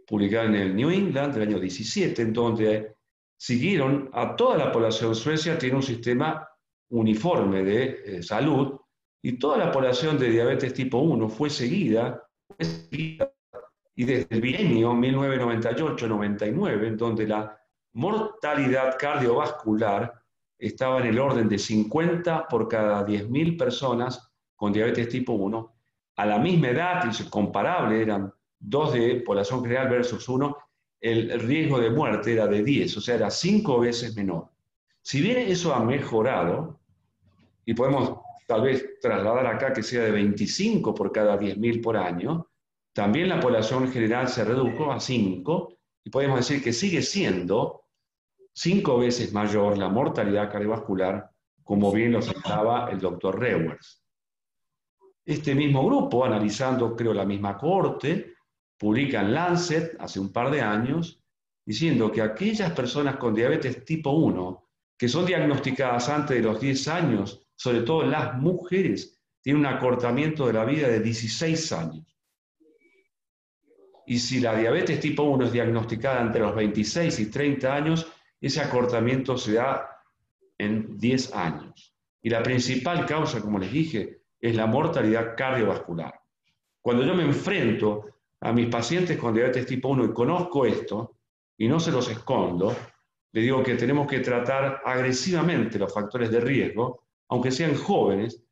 publicado en el New England del año 17, en donde siguieron a toda la población. Suecia tiene un sistema uniforme de salud, y toda la población de diabetes tipo 1 fue seguida, y desde el bienio 1998-99, en donde la mortalidad cardiovascular estaba en el orden de 50 por cada 10.000 personas con diabetes tipo 1, a la misma edad, y comparable, eran 2 de población general versus 1, el riesgo de muerte era de 10, o sea, era 5 veces menor. Si bien eso ha mejorado, y podemos tal vez trasladar acá que sea de 25 por cada 10.000 por año, también la población general se redujo a 5, y podemos decir que sigue siendo 5 veces mayor la mortalidad cardiovascular, como bien lo señalaba el doctor Rewers. Este mismo grupo, analizando, creo, la misma cohorte, publica en Lancet hace un par de años, diciendo que aquellas personas con diabetes tipo 1, que son diagnosticadas antes de los 10 años, sobre todo las mujeres, tienen un acortamiento de la vida de 16 años. Y si la diabetes tipo 1 es diagnosticada entre los 26 y 30 años, ese acortamiento se da en 10 años. Y la principal causa, como les dije, es la mortalidad cardiovascular. Cuando yo me enfrento a mis pacientes con diabetes tipo 1 y conozco esto, y no se los escondo, les digo que tenemos que tratar agresivamente los factores de riesgo, aunque sean jóvenes,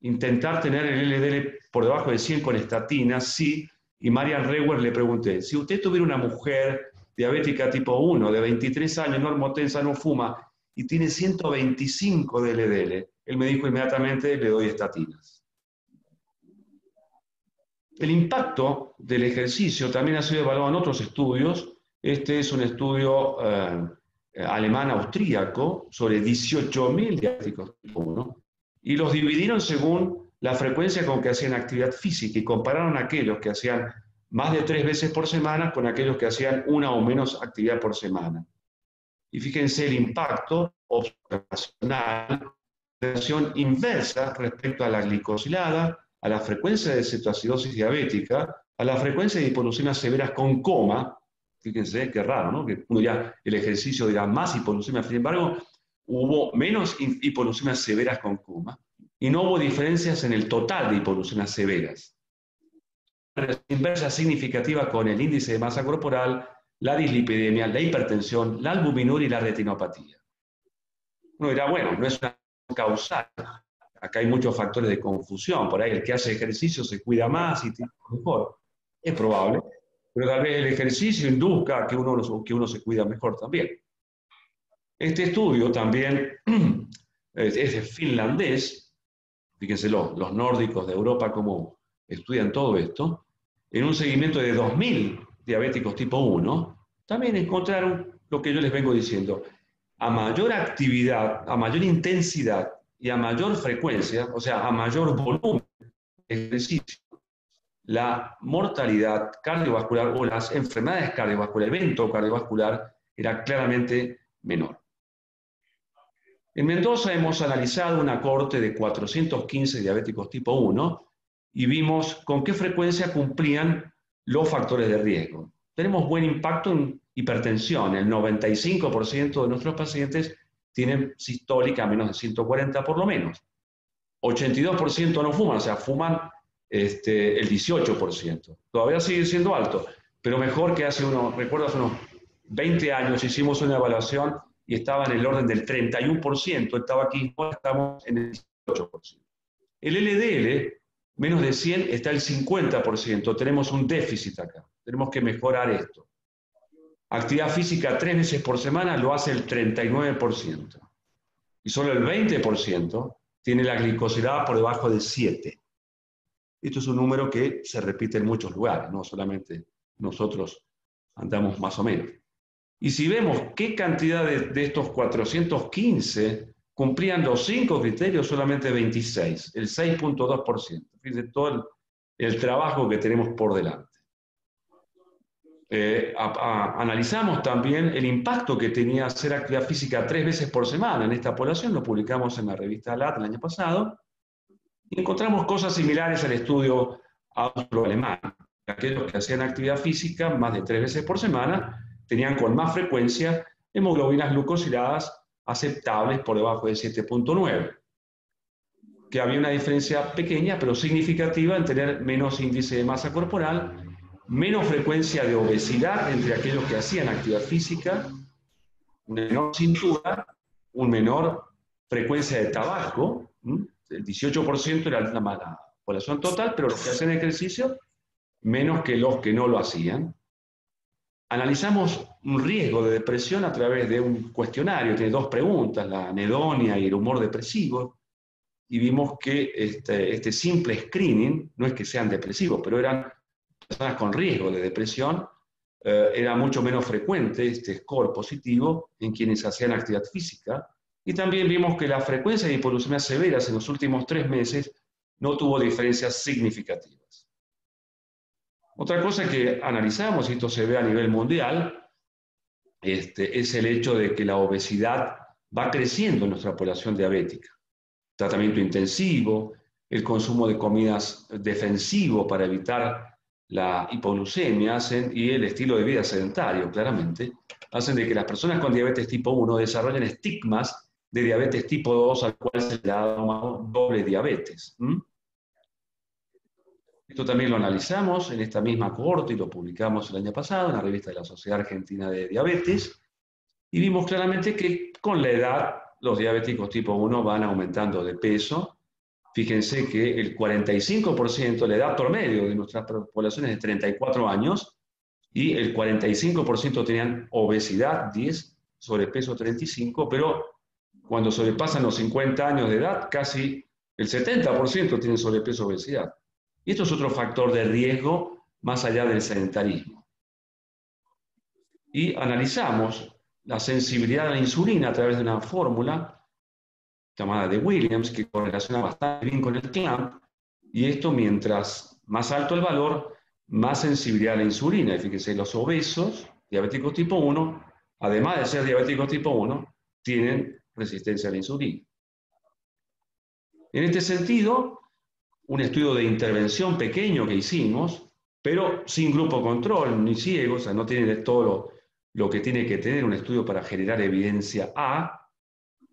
intentar tener el LDL por debajo de 100 con estatinas, sí. Y Marian Rewers le pregunté, si usted tuviera una mujer diabética tipo 1, de 23 años, normotensa, no fuma, y tiene 125 de LDL, él me dijo inmediatamente, le doy estatinas. El impacto del ejercicio también ha sido evaluado en otros estudios. Este es un estudio alemán-austríaco sobre 18.000 diabéticos tipo 1, y los dividieron según la frecuencia con que hacían actividad física, y compararon a aquellos que hacían más de 3 veces por semana con aquellos que hacían una o menos actividad por semana. Y fíjense el impacto observacional, relación inversa respecto a la glicosilada, a la frecuencia de cetoacidosis diabética, a la frecuencia de hipoglucemias severas con coma. Fíjense qué raro, ¿no? Que uno ya, el ejercicio dirá más hipoglucemia, sin embargo, hubo menos hipoglucemias severas con coma y no hubo diferencias en el total de hipoglucemias severas. Una inversa significativa con el índice de masa corporal, la dislipidemia, la hipertensión, la albuminuria y la retinopatía. Uno dirá, bueno, no es una causal. Acá hay muchos factores de confusión. Por ahí el que hace ejercicio se cuida más y tiene mejor. Es probable. Pero tal vez el ejercicio induzca que uno se cuida mejor también. Este estudio también es finlandés. Fíjense los nórdicos de Europa cómo estudian todo esto. En un seguimiento de 2.000 diabéticos tipo 1, también encontraron lo que yo les vengo diciendo. A mayor actividad, a mayor intensidad y a mayor frecuencia, o sea, a mayor volumen de ejercicio, la mortalidad cardiovascular o las enfermedades cardiovasculares, el evento cardiovascular, era claramente menor. En Mendoza hemos analizado una cohorte de 415 diabéticos tipo 1 y vimos con qué frecuencia cumplían los factores de riesgo. Tenemos buen impacto en hipertensión. El 95% de nuestros pacientes tienen sistólica menos de 140 por lo menos. 82% no fuman, o sea, fuman el 18%. Todavía sigue siendo alto, pero mejor que recuerdo hace unos 20 años hicimos una evaluación y estaba en el orden del 31%, el tabaquismo estamos en el 18%. El LDL, menos de 100, está el 50%, tenemos un déficit acá, tenemos que mejorar esto. Actividad física 3 veces por semana lo hace el 39%. Y solo el 20% tiene la glicosilada por debajo de 7. Esto es un número que se repite en muchos lugares, no solamente nosotros andamos más o menos. Y si vemos qué cantidad de estos 415 cumplían los 5 criterios, solamente 26, el 6.2%. Fíjense todo el trabajo que tenemos por delante. Analizamos también el impacto que tenía hacer actividad física 3 veces por semana en esta población, lo publicamos en la revista LAT el año pasado, y encontramos cosas similares al estudio austro-alemán. Aquellos que hacían actividad física más de 3 veces por semana tenían con más frecuencia hemoglobinas glucosiladas aceptables por debajo de 7.9, que había una diferencia pequeña pero significativa en tener menos índice de masa corporal, menos frecuencia de obesidad entre aquellos que hacían actividad física, una menor cintura, una menor frecuencia de tabaco, el 18% era la población total, pero los que hacían ejercicio, menos que los que no lo hacían. Analizamos un riesgo de depresión a través de un cuestionario, tiene 2 preguntas, la anedonia y el humor depresivo, y vimos que este simple screening, no es que sean depresivos, pero eran personas con riesgo de depresión, era mucho menos frecuente este score positivo en quienes hacían actividad física, y también vimos que la frecuencia de hipoglucemias severas en los últimos 3 meses no tuvo diferencias significativas. Otra cosa que analizamos, y esto se ve a nivel mundial, es el hecho de que la obesidad va creciendo en nuestra población diabética. Tratamiento intensivo, el consumo de comidas defensivo para evitar la hipoglucemia y el estilo de vida sedentario, claramente, hacen de que las personas con diabetes tipo 1 desarrollen estigmas de diabetes tipo 2 al cual se le ha llamado doble diabetes. Esto también lo analizamos en esta misma cohorte y lo publicamos el año pasado en la revista de la Sociedad Argentina de Diabetes, y vimos claramente que con la edad los diabéticos tipo 1 van aumentando de peso. Fíjense que el 45%, la edad promedio de nuestras poblaciones es de 34 años, y el 45% tenían obesidad 10, sobrepeso 35, pero cuando sobrepasan los 50 años de edad, casi el 70% tienen sobrepeso obesidad. Y esto es otro factor de riesgo más allá del sedentarismo. Y analizamos la sensibilidad a la insulina a través de una fórmula llamada de Williams, que correlaciona bastante bien con el CLAMP, y esto mientras más alto el valor, más sensibilidad a la insulina. Y fíjense, los obesos, diabéticos tipo 1, además de ser diabéticos tipo 1, tienen resistencia a la insulina. En este sentido, un estudio de intervención pequeño que hicimos, pero sin grupo control, ni ciego, o sea, no tiene todo lo que tiene que tener un estudio para generar evidencia A.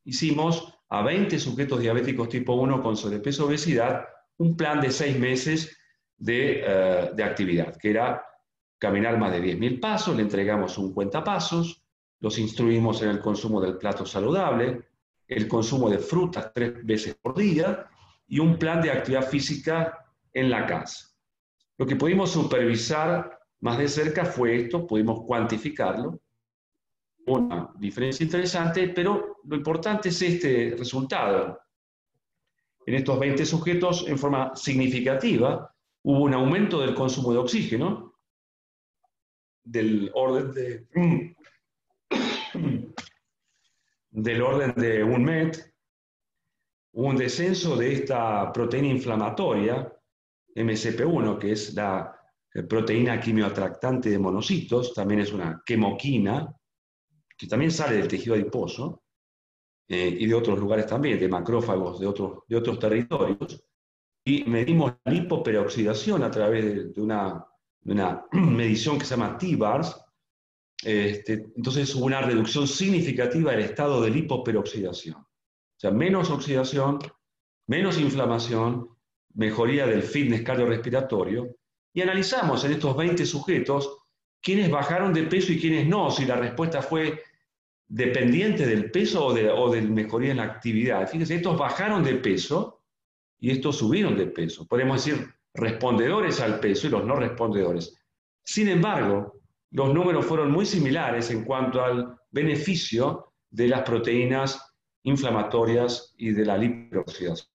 Hicimos a 20 sujetos diabéticos tipo 1 con sobrepeso y obesidad un plan de 6 meses de actividad, que era caminar más de 10.000 pasos, le entregamos un cuentapasos, los instruimos en el consumo del plato saludable, el consumo de frutas 3 veces por día y un plan de actividad física en la casa. Lo que pudimos supervisar más de cerca fue esto, pudimos cuantificarlo, una diferencia interesante, pero lo importante es este resultado. En estos 20 sujetos, en forma significativa, hubo un aumento del consumo de oxígeno, del orden de 1 MET, un descenso de esta proteína inflamatoria, MCP1, que es la proteína quimioatractante de monocitos, también es una quemoquina, que también sale del tejido adiposo, y de otros lugares también, de macrófagos de otros territorios, y medimos la lipoperoxidación a través de una medición que se llama T-bars. Entonces hubo una reducción significativa del estado de lipoperoxidación. O sea, menos oxidación, menos inflamación, mejoría del fitness cardiorrespiratorio, y analizamos en estos 20 sujetos quiénes bajaron de peso y quiénes no, si la respuesta fue dependiente del peso o de mejoría en la actividad. Fíjense, estos bajaron de peso y estos subieron de peso. Podemos decir respondedores al peso y los no respondedores. Sin embargo, los números fueron muy similares en cuanto al beneficio de las proteínas inflamatorias y de la lipoperoxidación.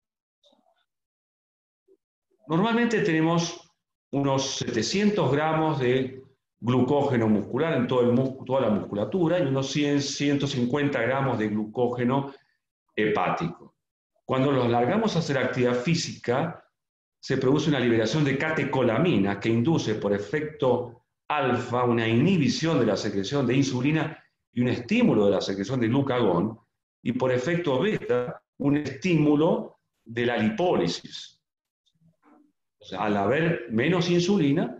Normalmente tenemos unos 700 gramos de glucógeno muscular en toda la musculatura y unos 150 gramos de glucógeno hepático. Cuando los largamos a hacer actividad física, se produce una liberación de catecolamina que induce por efecto alfa una inhibición de la secreción de insulina y un estímulo de la secreción de glucagón, y por efecto beta un estímulo de la lipólisis. O sea, al haber menos insulina,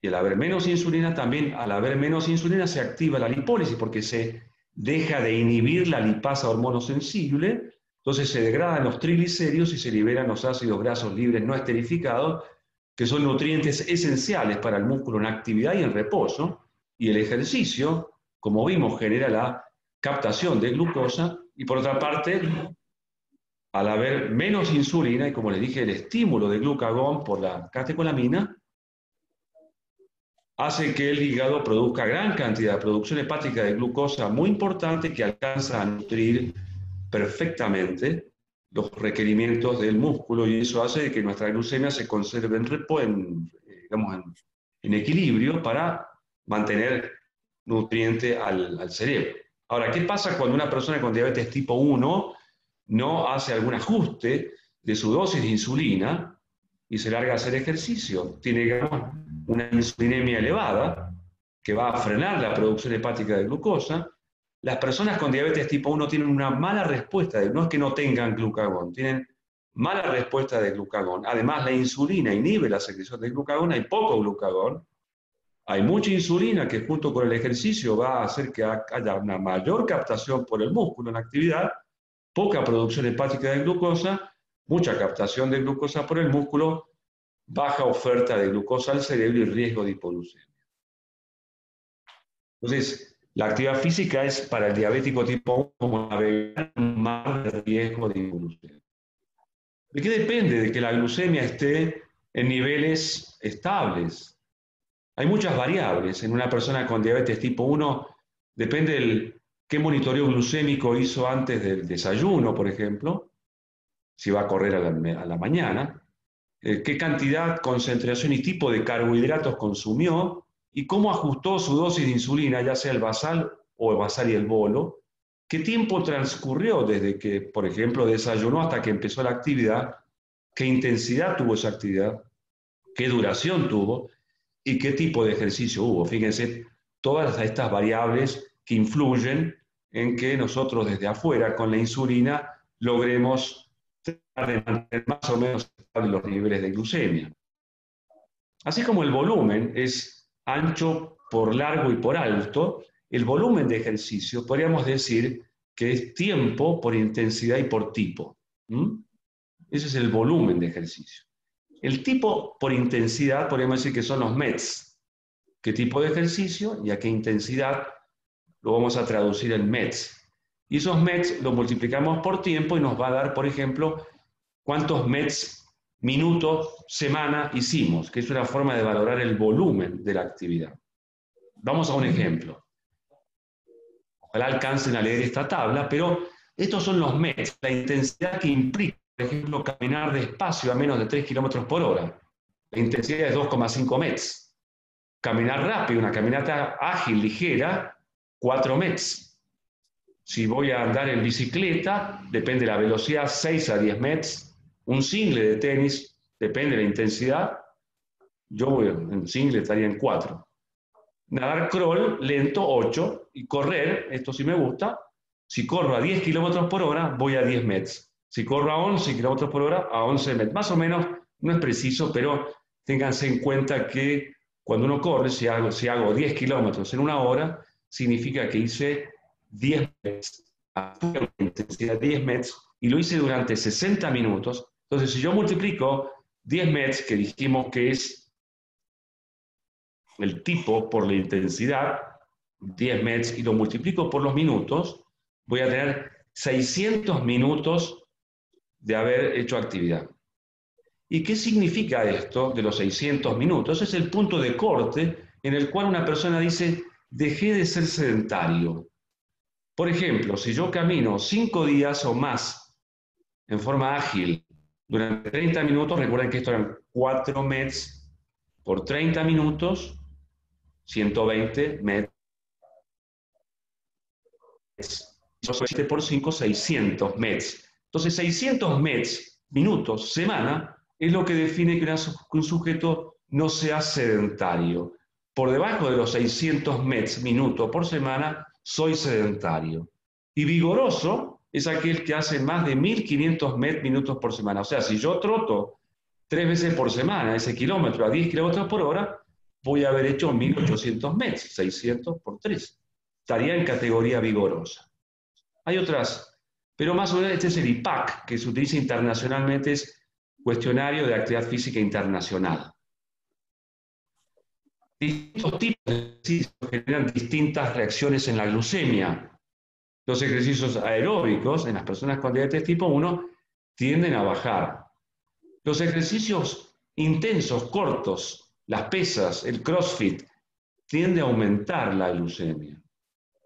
y al haber menos insulina también, al haber menos insulina se activa la lipólisis porque se deja de inhibir la lipasa hormonosensible, entonces se degradan los triglicéridos y se liberan los ácidos grasos libres no esterificados, que son nutrientes esenciales para el músculo en actividad y en reposo, y el ejercicio, como vimos, genera la captación de glucosa, y por otra parte, al haber menos insulina, y como les dije, el estímulo de glucagón por la catecolamina, hace que el hígado produzca gran cantidad de producción hepática de glucosa muy importante que alcanza a nutrir perfectamente los requerimientos del músculo, y eso hace que nuestra glucemia se conserve en equilibrio para mantener nutriente al cerebro. Ahora, ¿qué pasa cuando una persona con diabetes tipo 1 no hace algún ajuste de su dosis de insulina y se larga a hacer ejercicio? Tiene una insulinemia elevada que va a frenar la producción hepática de glucosa. Las personas con diabetes tipo 1 tienen una mala respuesta, no es que no tengan glucagón, tienen mala respuesta de glucagón. Además, la insulina inhibe la secreción de glucagón, hay poco glucagón, hay mucha insulina que junto con el ejercicio va a hacer que haya una mayor captación por el músculo en actividad, poca producción hepática de glucosa, mucha captación de glucosa por el músculo, baja oferta de glucosa al cerebro y riesgo de hipoglucemia. Entonces, la actividad física es para el diabético tipo 1 como navegar un mar de riesgo de hipoglucemia. ¿De qué depende de que la glucemia esté en niveles estables? Hay muchas variables. En una persona con diabetes tipo 1 depende de qué monitoreo glucémico hizo antes del desayuno, por ejemplo, si va a correr a la mañana, qué cantidad, concentración y tipo de carbohidratos consumió, y cómo ajustó su dosis de insulina, ya sea el basal o el basal y el bolo, qué tiempo transcurrió desde que, por ejemplo, desayunó hasta que empezó la actividad, qué intensidad tuvo esa actividad, qué duración tuvo y qué tipo de ejercicio hubo. Fíjense, todas estas variables que influyen en que nosotros desde afuera, con la insulina, logremos tratar de mantener más o menos estables los niveles de glucemia. Así como el volumen es ancho por largo y por alto, el volumen de ejercicio podríamos decir que es tiempo por intensidad y por tipo. Ese es el volumen de ejercicio. El tipo por intensidad podríamos decir que son los METs. ¿Qué tipo de ejercicio y a qué intensidad? Lo vamos a traducir en METs. Y esos METs los multiplicamos por tiempo y nos va a dar, por ejemplo, cuántos METs, minutos, semana hicimos, que es una forma de valorar el volumen de la actividad. Vamos a un ejemplo. Ojalá alcancen a leer esta tabla, pero estos son los METs, la intensidad que implica, por ejemplo, caminar despacio a menos de 3 km por hora. La intensidad es 2,5 METs. Caminar rápido, una caminata ágil, ligera, 4 METs. Si voy a andar en bicicleta, depende de la velocidad, 6 a 10 METs. Un single de tenis, depende de la intensidad. Yo en single estaría en 4. Nadar crawl, lento, 8. Y correr, esto sí me gusta. Si corro a 10 km por hora, voy a 10 METs. Si corro a 11 km por hora, a 11 METs. Más o menos, no es preciso, pero ténganse en cuenta que cuando uno corre, si hago 10 kilómetros en una hora, significa que hice 10 METs, a intensidad 10 METs, y lo hice durante 60 minutos. Entonces, si yo multiplico 10 METs, que dijimos que es el tipo por la intensidad, 10 METs, y lo multiplico por los minutos, voy a tener 600 minutos de haber hecho actividad. ¿Y qué significa esto de los 600 minutos? Es el punto de corte en el cual una persona dice, dejé de ser sedentario. Por ejemplo, si yo camino 5 días o más en forma ágil durante 30 minutos, recuerden que esto eran 4 METs por 30 minutos, 120 METs, por 5, 600 METs. Entonces, 600 METs, minutos, semana, es lo que define que un sujeto no sea sedentario. Por debajo de los 600 METs, minutos por semana, soy sedentario. Y vigoroso es aquel que hace más de 1500 MET, minutos por semana. O sea, si yo troto 3 veces por semana ese kilómetro a 10 kilómetros por hora, voy a haber hecho 1800 METs, 600 por 3. Estaría en categoría vigorosa. Hay otras, pero más o menos este es el IPAC, que se utiliza internacionalmente, es Cuestionario de Actividad Física Internacional. Distintos tipos de ejercicios generan distintas reacciones en la glucemia. Los ejercicios aeróbicos en las personas con diabetes tipo 1 tienden a bajar. Los ejercicios intensos, cortos, las pesas, el CrossFit, tiende a aumentar la glucemia.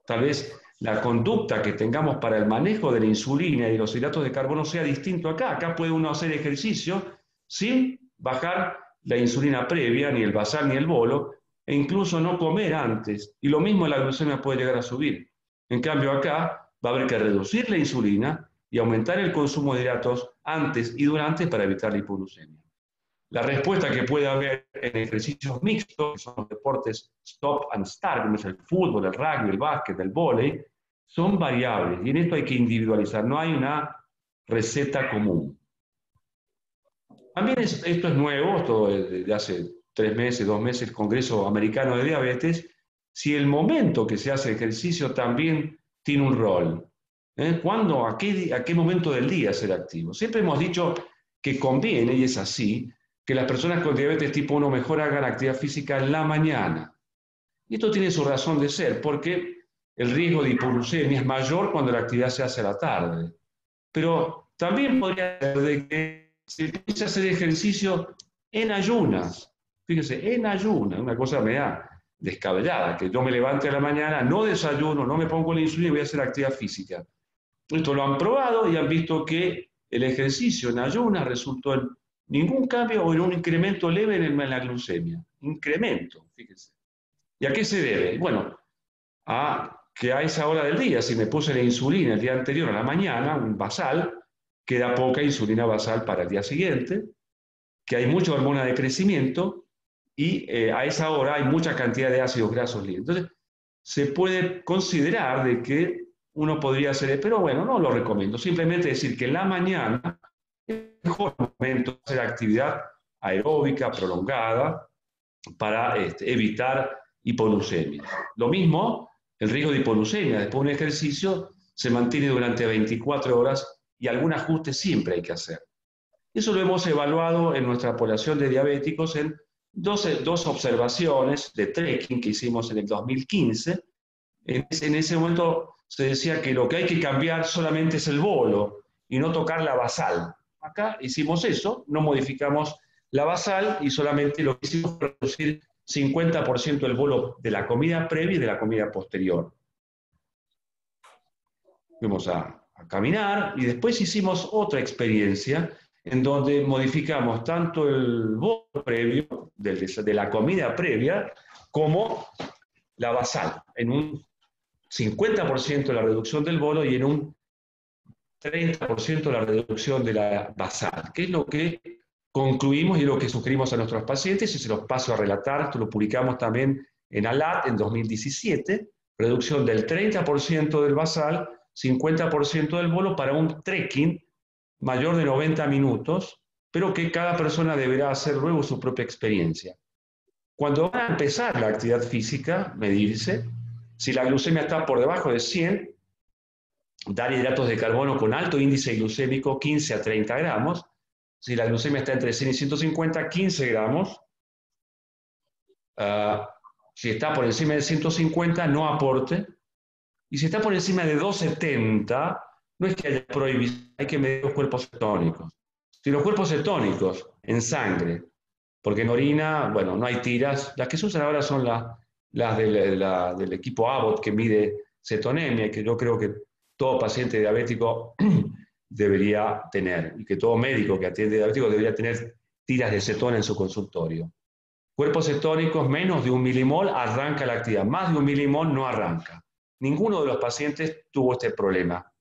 Tal vez la conducta que tengamos para el manejo de la insulina y los hidratos de carbono sea distinto acá. Acá puede uno hacer ejercicio sin bajar la insulina previa, ni el basal ni el bolo, e incluso no comer antes. Y lo mismo la glucemia puede llegar a subir. En cambio acá va a haber que reducir la insulina y aumentar el consumo de hidratos antes y durante para evitar la hipoglucemia. La respuesta que puede haber en ejercicios mixtos, que son los deportes stop and start, como es el fútbol, el rugby, el básquet, el vóley, son variables y en esto hay que individualizar, no hay una receta común. También esto es nuevo, esto de hace 3 meses, 2 meses, el Congreso Americano de Diabetes, si el momento que se hace ejercicio también tiene un rol. ¿Cuándo, a qué momento del día ser activo? Siempre hemos dicho que conviene, y es así, que las personas con diabetes tipo 1 mejor hagan actividad física en la mañana. Y esto tiene su razón de ser, porque el riesgo de hipoglucemia es mayor cuando la actividad se hace a la tarde. Pero también podría ser de que se empiece a hacer ejercicio en ayunas. Fíjense, en ayunas, una cosa media descabellada, que yo me levante a la mañana, no desayuno, no me pongo la insulina y voy a hacer actividad física. Esto lo han probado y han visto que el ejercicio en ayunas resultó en ningún cambio o en un incremento leve en la glucemia. Incremento, fíjense. ¿Y a qué se debe? Bueno, a que a esa hora del día, si me puse la insulina el día anterior a la mañana, un basal, queda poca insulina basal para el día siguiente, que hay mucha hormona de crecimiento y a esa hora hay mucha cantidad de ácidos grasos libres. Entonces, se puede considerar de que uno podría hacer, pero bueno, no lo recomiendo. Simplemente decir que en la mañana es el mejor momento de hacer actividad aeróbica prolongada para evitar hipoglucemia. Lo mismo, el riesgo de hipoglucemia después de un ejercicio se mantiene durante 24 horas y algún ajuste siempre hay que hacer. Eso lo hemos evaluado en nuestra población de diabéticos en dos observaciones de trekking que hicimos en el 2015. En ese momento se decía que lo que hay que cambiar solamente es el bolo y no tocar la basal. Acá hicimos eso, no modificamos la basal y solamente lo que hicimos fue reducir 50% el bolo de la comida previa y de la comida posterior. Fuimos a caminar y después hicimos otra experiencia en donde modificamos tanto el bolo previo de la comida previa como la basal, en un 50% la reducción del bolo y en un 30% la reducción de la basal, que es lo que concluimos y lo que sugerimos a nuestros pacientes, y se los paso a relatar. Esto lo publicamos también en ALAT en 2017, reducción del 30% del basal, 50% del bolo para un trekking mayor de 90 minutos, pero que cada persona deberá hacer luego su propia experiencia. Cuando van a empezar la actividad física, medirse, si la glucemia está por debajo de 100, dar hidratos de carbono con alto índice glucémico, 15 a 30 gramos. Si la glucemia está entre 100 y 150, 15 gramos. Si está por encima de 150, no aporte. Y si está por encima de 270, no es que haya prohibición, hay que medir los cuerpos cetónicos. Si los cuerpos cetónicos en sangre, porque en orina, bueno, no hay tiras, las que se usan ahora son las del equipo Abbott que mide cetonemia, que yo creo que todo paciente diabético debería tener, y que todo médico que atiende diabético debería tener tiras de cetona en su consultorio. Cuerpos cetónicos menos de 1 milimol arranca la actividad, más de 1 milimol no arranca. Ninguno de los pacientes tuvo este problema,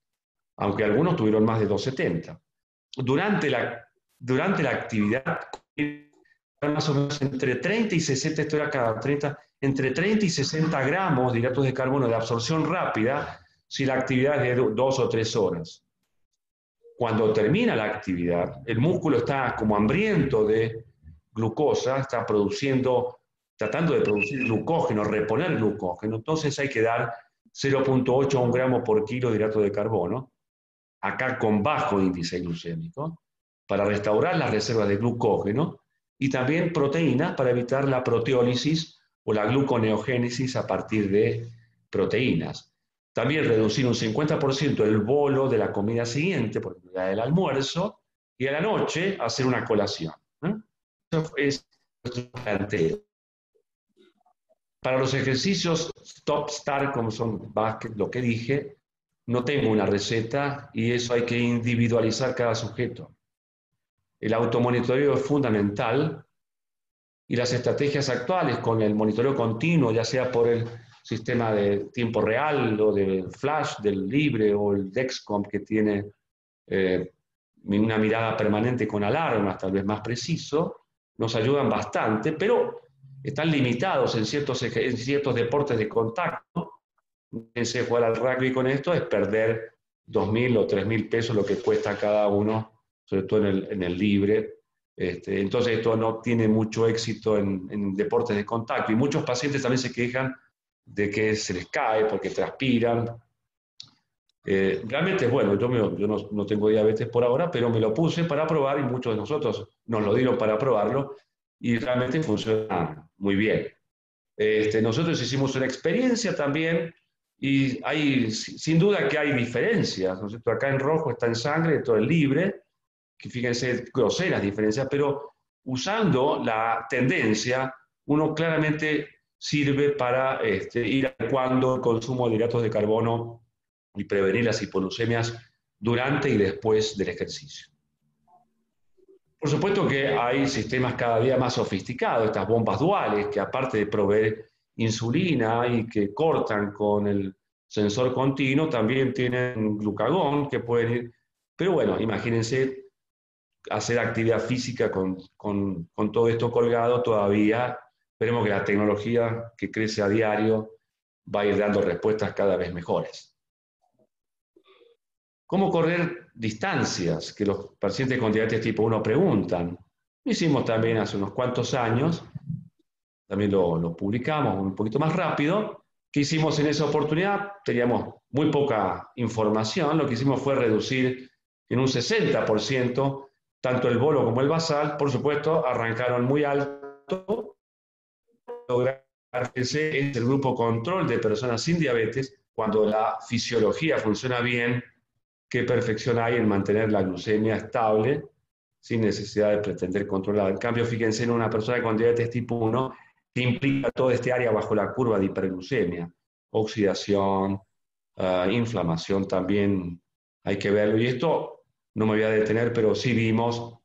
aunque algunos tuvieron más de 270. Durante la actividad, más o menos entre 30 y 60, esto era cada 30, entre 30 y 60 gramos de hidratos de carbono de absorción rápida si la actividad es de 2 o 3 horas. Cuando termina la actividad, el músculo está como hambriento de glucosa, está tratando de producir glucógeno, reponer glucógeno, entonces hay que dar 0.8 a 1 gramo por kilo de hidrato de carbono, acá con bajo índice glucémico, para restaurar las reservas de glucógeno, y también proteínas para evitar la proteólisis o la gluconeogénesis a partir de proteínas. También reducir un 50% el bolo de la comida siguiente, por ejemplo, la del almuerzo, y a la noche hacer una colación. Eso es nuestro planteo. Para los ejercicios stop-start, como son básquet, lo que dije, no tengo una receta y eso hay que individualizar cada sujeto. El automonitoreo es fundamental y las estrategias actuales con el monitoreo continuo, ya sea por el sistema de tiempo real o del flash, del libre o el Dexcom que tiene una mirada permanente con alarmas, tal vez más preciso, nos ayudan bastante, pero están limitados en ciertos deportes de contacto. Pensé jugar al rugby con esto es perder 2.000 o 3.000 pesos lo que cuesta cada uno, sobre todo en el libre. Entonces esto no tiene mucho éxito en deportes de contacto y muchos pacientes también se quejan de que se les cae porque transpiran. Realmente es bueno, yo no tengo diabetes por ahora, pero me lo puse para probar y muchos de nosotros nos lo dieron para probarlo y realmente funciona muy bien. Nosotros hicimos una experiencia también y sin duda que hay diferencias, ¿no es cierto? Acá en rojo está en sangre, todo es libre, que fíjense, groseras diferencias, pero usando la tendencia, uno claramente sirve para ir adecuando el consumo de hidratos de carbono y prevenir las hipoglucemias durante y después del ejercicio. Por supuesto que hay sistemas cada día más sofisticados, estas bombas duales, que aparte de proveer insulina y que cortan con el sensor continuo, también tienen glucagón que pueden ir. Pero bueno, imagínense hacer actividad física con todo esto colgado todavía. Esperemos que la tecnología que crece a diario va a ir dando respuestas cada vez mejores. ¿Cómo correr distancias? Que los pacientes con diabetes tipo 1 preguntan. Lo hicimos también hace unos cuantos años, también lo publicamos un poquito más rápido. ¿Qué hicimos en esa oportunidad? Teníamos muy poca información, lo que hicimos fue reducir en un 60% tanto el bolo como el basal. Por supuesto, arrancaron muy alto, lograr ese es el grupo control de personas sin diabetes. Cuando la fisiología funciona bien, ¿qué perfección hay en mantener la glucemia estable sin necesidad de pretender controlar? En cambio, fíjense en una persona con diabetes tipo 1, que implica todo este área bajo la curva de hiperglucemia, oxidación, inflamación también hay que verlo. Y esto no me voy a detener, pero sí vimos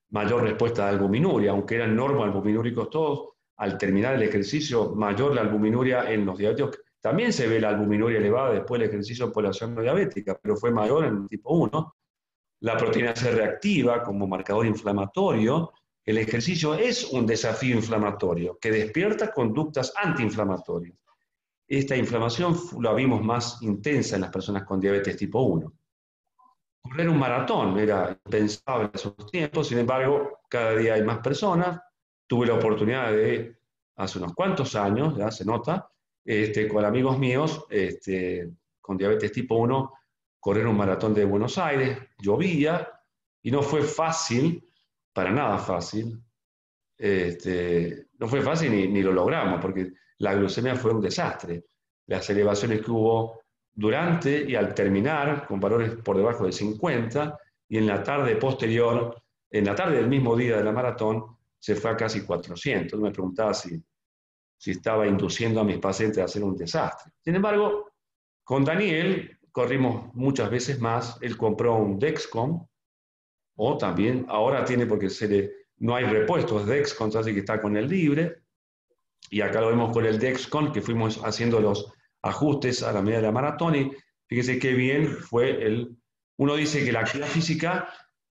mayor respuesta de albuminuria, aunque eran normoalbuminúricos todos. Al terminar el ejercicio, mayor la albuminuria en los diabéticos. También se ve la albuminuria elevada después del ejercicio en población no diabética, pero fue mayor en el tipo 1. La proteína C reactiva como marcador inflamatorio. El ejercicio es un desafío inflamatorio que despierta conductas antiinflamatorias. Esta inflamación la vimos más intensa en las personas con diabetes tipo 1. Correr un maratón era impensable en esos tiempos, sin embargo, cada día hay más personas. Tuve la oportunidad de, hace unos cuantos años, ya se nota, con amigos míos con diabetes tipo 1, correr un maratón de Buenos Aires. Llovía y no fue fácil, para nada fácil. No fue fácil ni lo logramos, porque la glucemia fue un desastre. Las elevaciones que hubo durante y al terminar, con valores por debajo de 50, y en la tarde posterior, en la tarde del mismo día de la maratón, se fue a casi 400. Me preguntaba si estaba induciendo a mis pacientes a hacer un desastre. Sin embargo, con Daniel corrimos muchas veces más. Él compró un Dexcom, o también ahora tiene, porque no hay repuestos Dexcom, así que está con el libre. Y acá lo vemos con el Dexcom, que fuimos haciendo los ajustes a la medida de la maratón. Y fíjese qué bien fue uno dice que la actividad física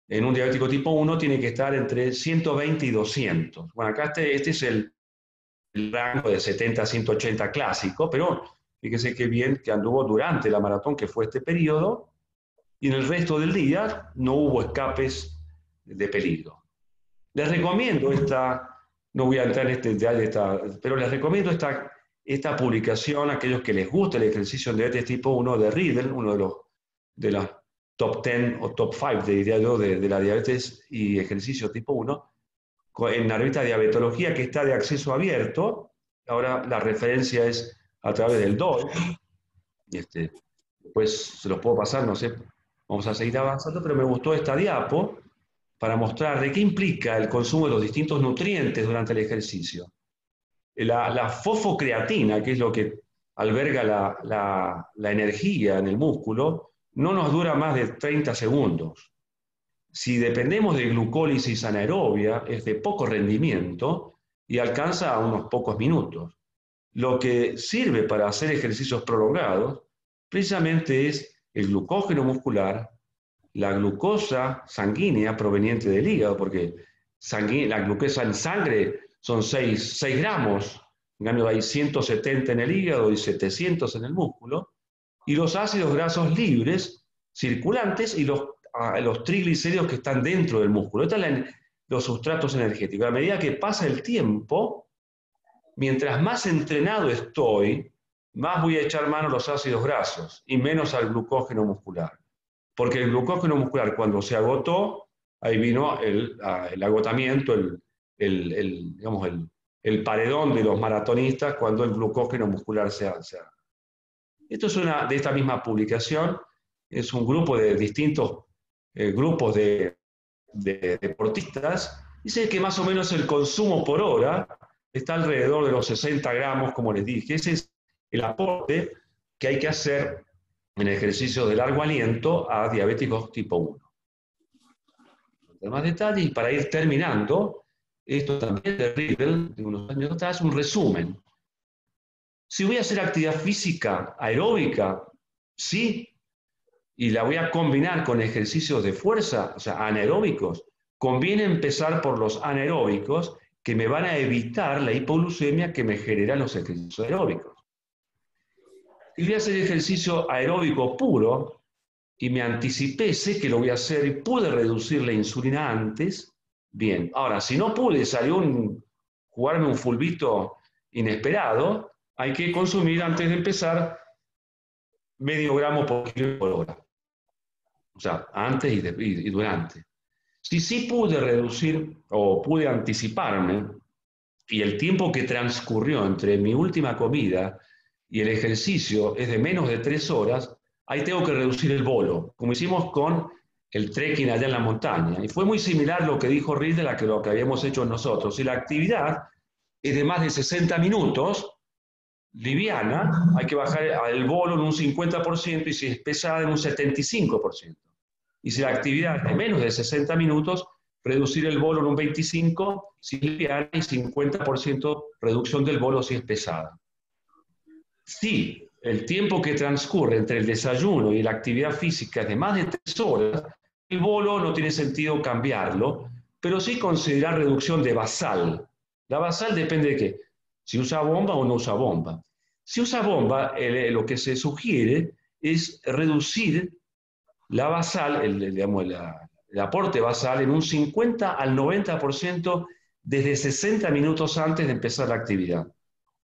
en un diabético tipo 1 tiene que estar entre 120 y 200. Bueno, acá este es el rango de 70 a 180 clásico, pero fíjese qué bien que anduvo durante la maratón, que fue este periodo, y en el resto del día no hubo escapes de peligro. Les recomiendo no voy a entrar en este detalle, pero les recomiendo esta publicación a aquellos que les guste el ejercicio en diabetes tipo 1 de Riedel, uno de los top 10 o top 5, diría yo, de la diabetes y ejercicio tipo 1, en la revista Diabetología, que está de acceso abierto. Ahora la referencia es a través del DOI. Después se los puedo pasar, no sé, vamos a seguir avanzando, pero me gustó esta diapo para mostrar de qué implica el consumo de los distintos nutrientes durante el ejercicio. La fosfocreatina, que es lo que alberga la energía en el músculo, no nos dura más de 30 segundos. Si dependemos de glucólisis anaerobia, es de poco rendimiento y alcanza a unos pocos minutos. Lo que sirve para hacer ejercicios prolongados precisamente es el glucógeno muscular, la glucosa sanguínea proveniente del hígado, porque la glucosa en sangre son 6 gramos, en cambio hay 170 en el hígado y 700 en el músculo, y los ácidos grasos libres circulantes y los triglicéridos que están dentro del músculo. Estos son los sustratos energéticos. A medida que pasa el tiempo, mientras más entrenado estoy, más voy a echar mano a los ácidos grasos y menos al glucógeno muscular. Porque el glucógeno muscular, cuando se agotó, ahí vino el agotamiento, digamos, el paredón de los maratonistas cuando el glucógeno muscular se agota. Esto es de esta misma publicación, es un grupo de distintos grupos de deportistas. Dice que más o menos el consumo por hora está alrededor de los 60 gramos, como les dije. Ese es el aporte que hay que hacer en ejercicios de largo aliento a diabéticos tipo 1. Más detalles, y para ir terminando, esto también de Riedel, de unos años atrás, un resumen. Si voy a hacer actividad física aeróbica, sí, y la voy a combinar con ejercicios de fuerza, o sea, anaeróbicos, conviene empezar por los anaeróbicos que me van a evitar la hipoglucemia que me generan los ejercicios aeróbicos. Si voy a hacer ejercicio aeróbico puro, y me anticipé, sé que lo voy a hacer y pude reducir la insulina antes, bien. Ahora, si no pude, jugarme un fulbito inesperado, hay que consumir antes de empezar medio gramo por kilo por hora. O sea, antes y durante. Si sí pude reducir o pude anticiparme, y el tiempo que transcurrió entre mi última comida y el ejercicio es de menos de 3 horas, ahí tengo que reducir el bolo, como hicimos con el trekking allá en la montaña. Y fue muy similar lo que dijo Riddle a lo que habíamos hecho nosotros. Si la actividad es de más de 60 minutos, liviana, hay que bajar el bolo en un 50% y si es pesada en un 75%. Y si la actividad es de menos de 60 minutos, reducir el bolo en un 25% si es liviana y 50% reducción del bolo si es pesada. Si el tiempo que transcurre entre el desayuno y la actividad física es de más de 3 horas, el bolo no tiene sentido cambiarlo, pero sí considerar reducción de basal. La basal depende de qué. Si usa bomba o no usa bomba. Si usa bomba, lo que se sugiere es reducir la basal, el aporte basal en un 50 al 90% desde 60 minutos antes de empezar la actividad.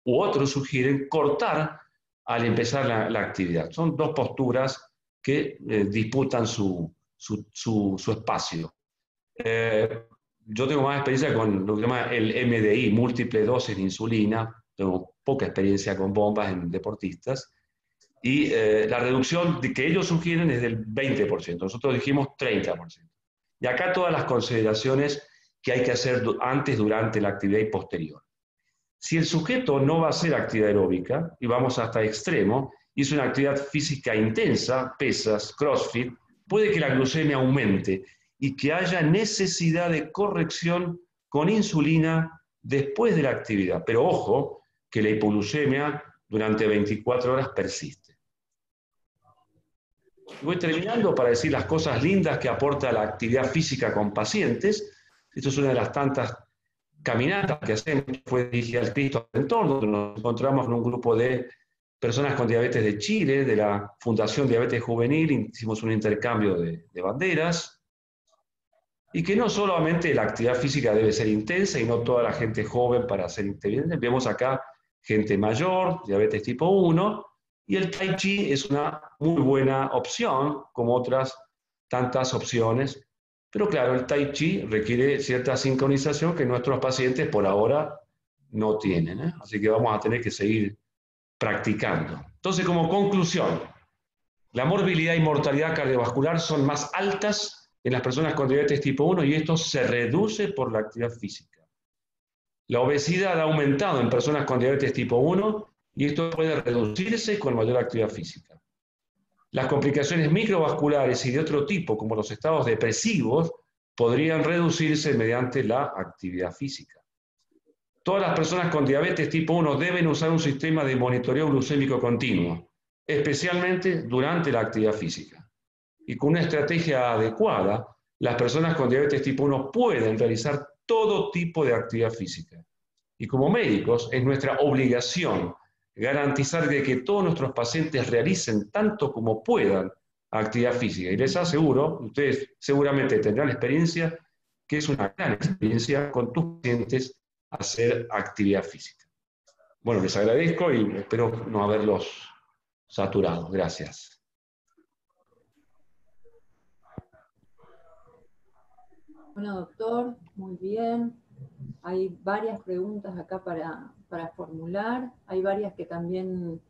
U otros sugieren cortar al empezar la actividad. Son dos posturas que disputan su espacio. Yo tengo más experiencia con lo que se llama el MDI, múltiple dosis de insulina. Tengo poca experiencia con bombas en deportistas. Y la reducción que ellos sugieren es del 20%. Nosotros dijimos 30%. Y acá todas las consideraciones que hay que hacer antes, durante la actividad y posterior. Si el sujeto no va a hacer actividad aeróbica, y vamos hasta extremo, hizo una actividad física intensa, pesas, crossfit, puede que la glucemia aumente y que haya necesidad de corrección con insulina después de la actividad. Pero ojo, que la hipoglucemia durante 24 horas persiste. Voy terminando para decir las cosas lindas que aporta la actividad física con pacientes. Esto es una de las tantas caminatas que hacemos, fue dirigida al Cristo Redentor, donde nos encontramos con un grupo de personas con diabetes de Chile, de la Fundación Diabetes Juvenil, hicimos un intercambio de banderas, y que no solamente la actividad física debe ser intensa y no toda la gente joven para ser inteligente, vemos acá gente mayor, diabetes tipo 1, y el Tai Chi es una muy buena opción, como otras tantas opciones. Pero claro, el Tai Chi requiere cierta sincronización que nuestros pacientes por ahora no tienen, ¿eh? Así que vamos a tener que seguir practicando. Entonces, como conclusión, la morbilidad y mortalidad cardiovascular son más altas en las personas con diabetes tipo 1 y esto se reduce por la actividad física. La obesidad ha aumentado en personas con diabetes tipo 1 y esto puede reducirse con mayor actividad física. Las complicaciones microvasculares y de otro tipo, como los estados depresivos, podrían reducirse mediante la actividad física. Todas las personas con diabetes tipo 1 deben usar un sistema de monitoreo glucémico continuo, especialmente durante la actividad física. Y con una estrategia adecuada, las personas con diabetes tipo 1 pueden realizar todo tipo de actividad física. Y como médicos, es nuestra obligación garantizar que todos nuestros pacientes realicen tanto como puedan actividad física. Y les aseguro, ustedes seguramente tendrán experiencia, que es una gran experiencia con tus pacientes hacer actividad física. Bueno, les agradezco y espero no haberlos saturado. Gracias. Bueno, doctor, muy bien. Hay varias preguntas acá para formular. Hay varias que también,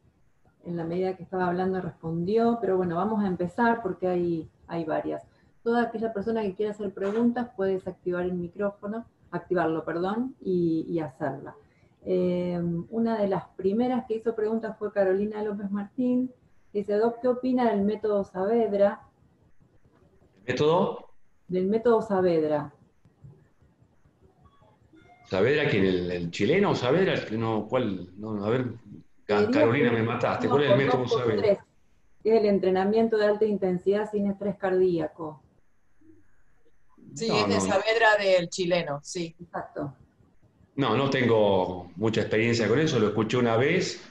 en la medida que estaba hablando, respondió. Pero bueno, vamos a empezar porque hay varias. Toda aquella persona que quiera hacer preguntas puede desactivar el micrófono, activarlo, perdón, y hacerla. Una de las primeras que hizo preguntas fue Carolina López Martín. Dice, Doc, ¿qué opina del método Saavedra? ¿Método? Del método Saavedra. ¿Saavedra quién? ¿El chileno o Saavedra? No, ¿cuál? No, a ver, Carolina, me mataste. ¿Cuál es el método Saavedra? Es el entrenamiento de alta intensidad sin estrés cardíaco. Sí, es de Saavedra del chileno, sí. Exacto. No tengo mucha experiencia con eso, lo escuché una vez.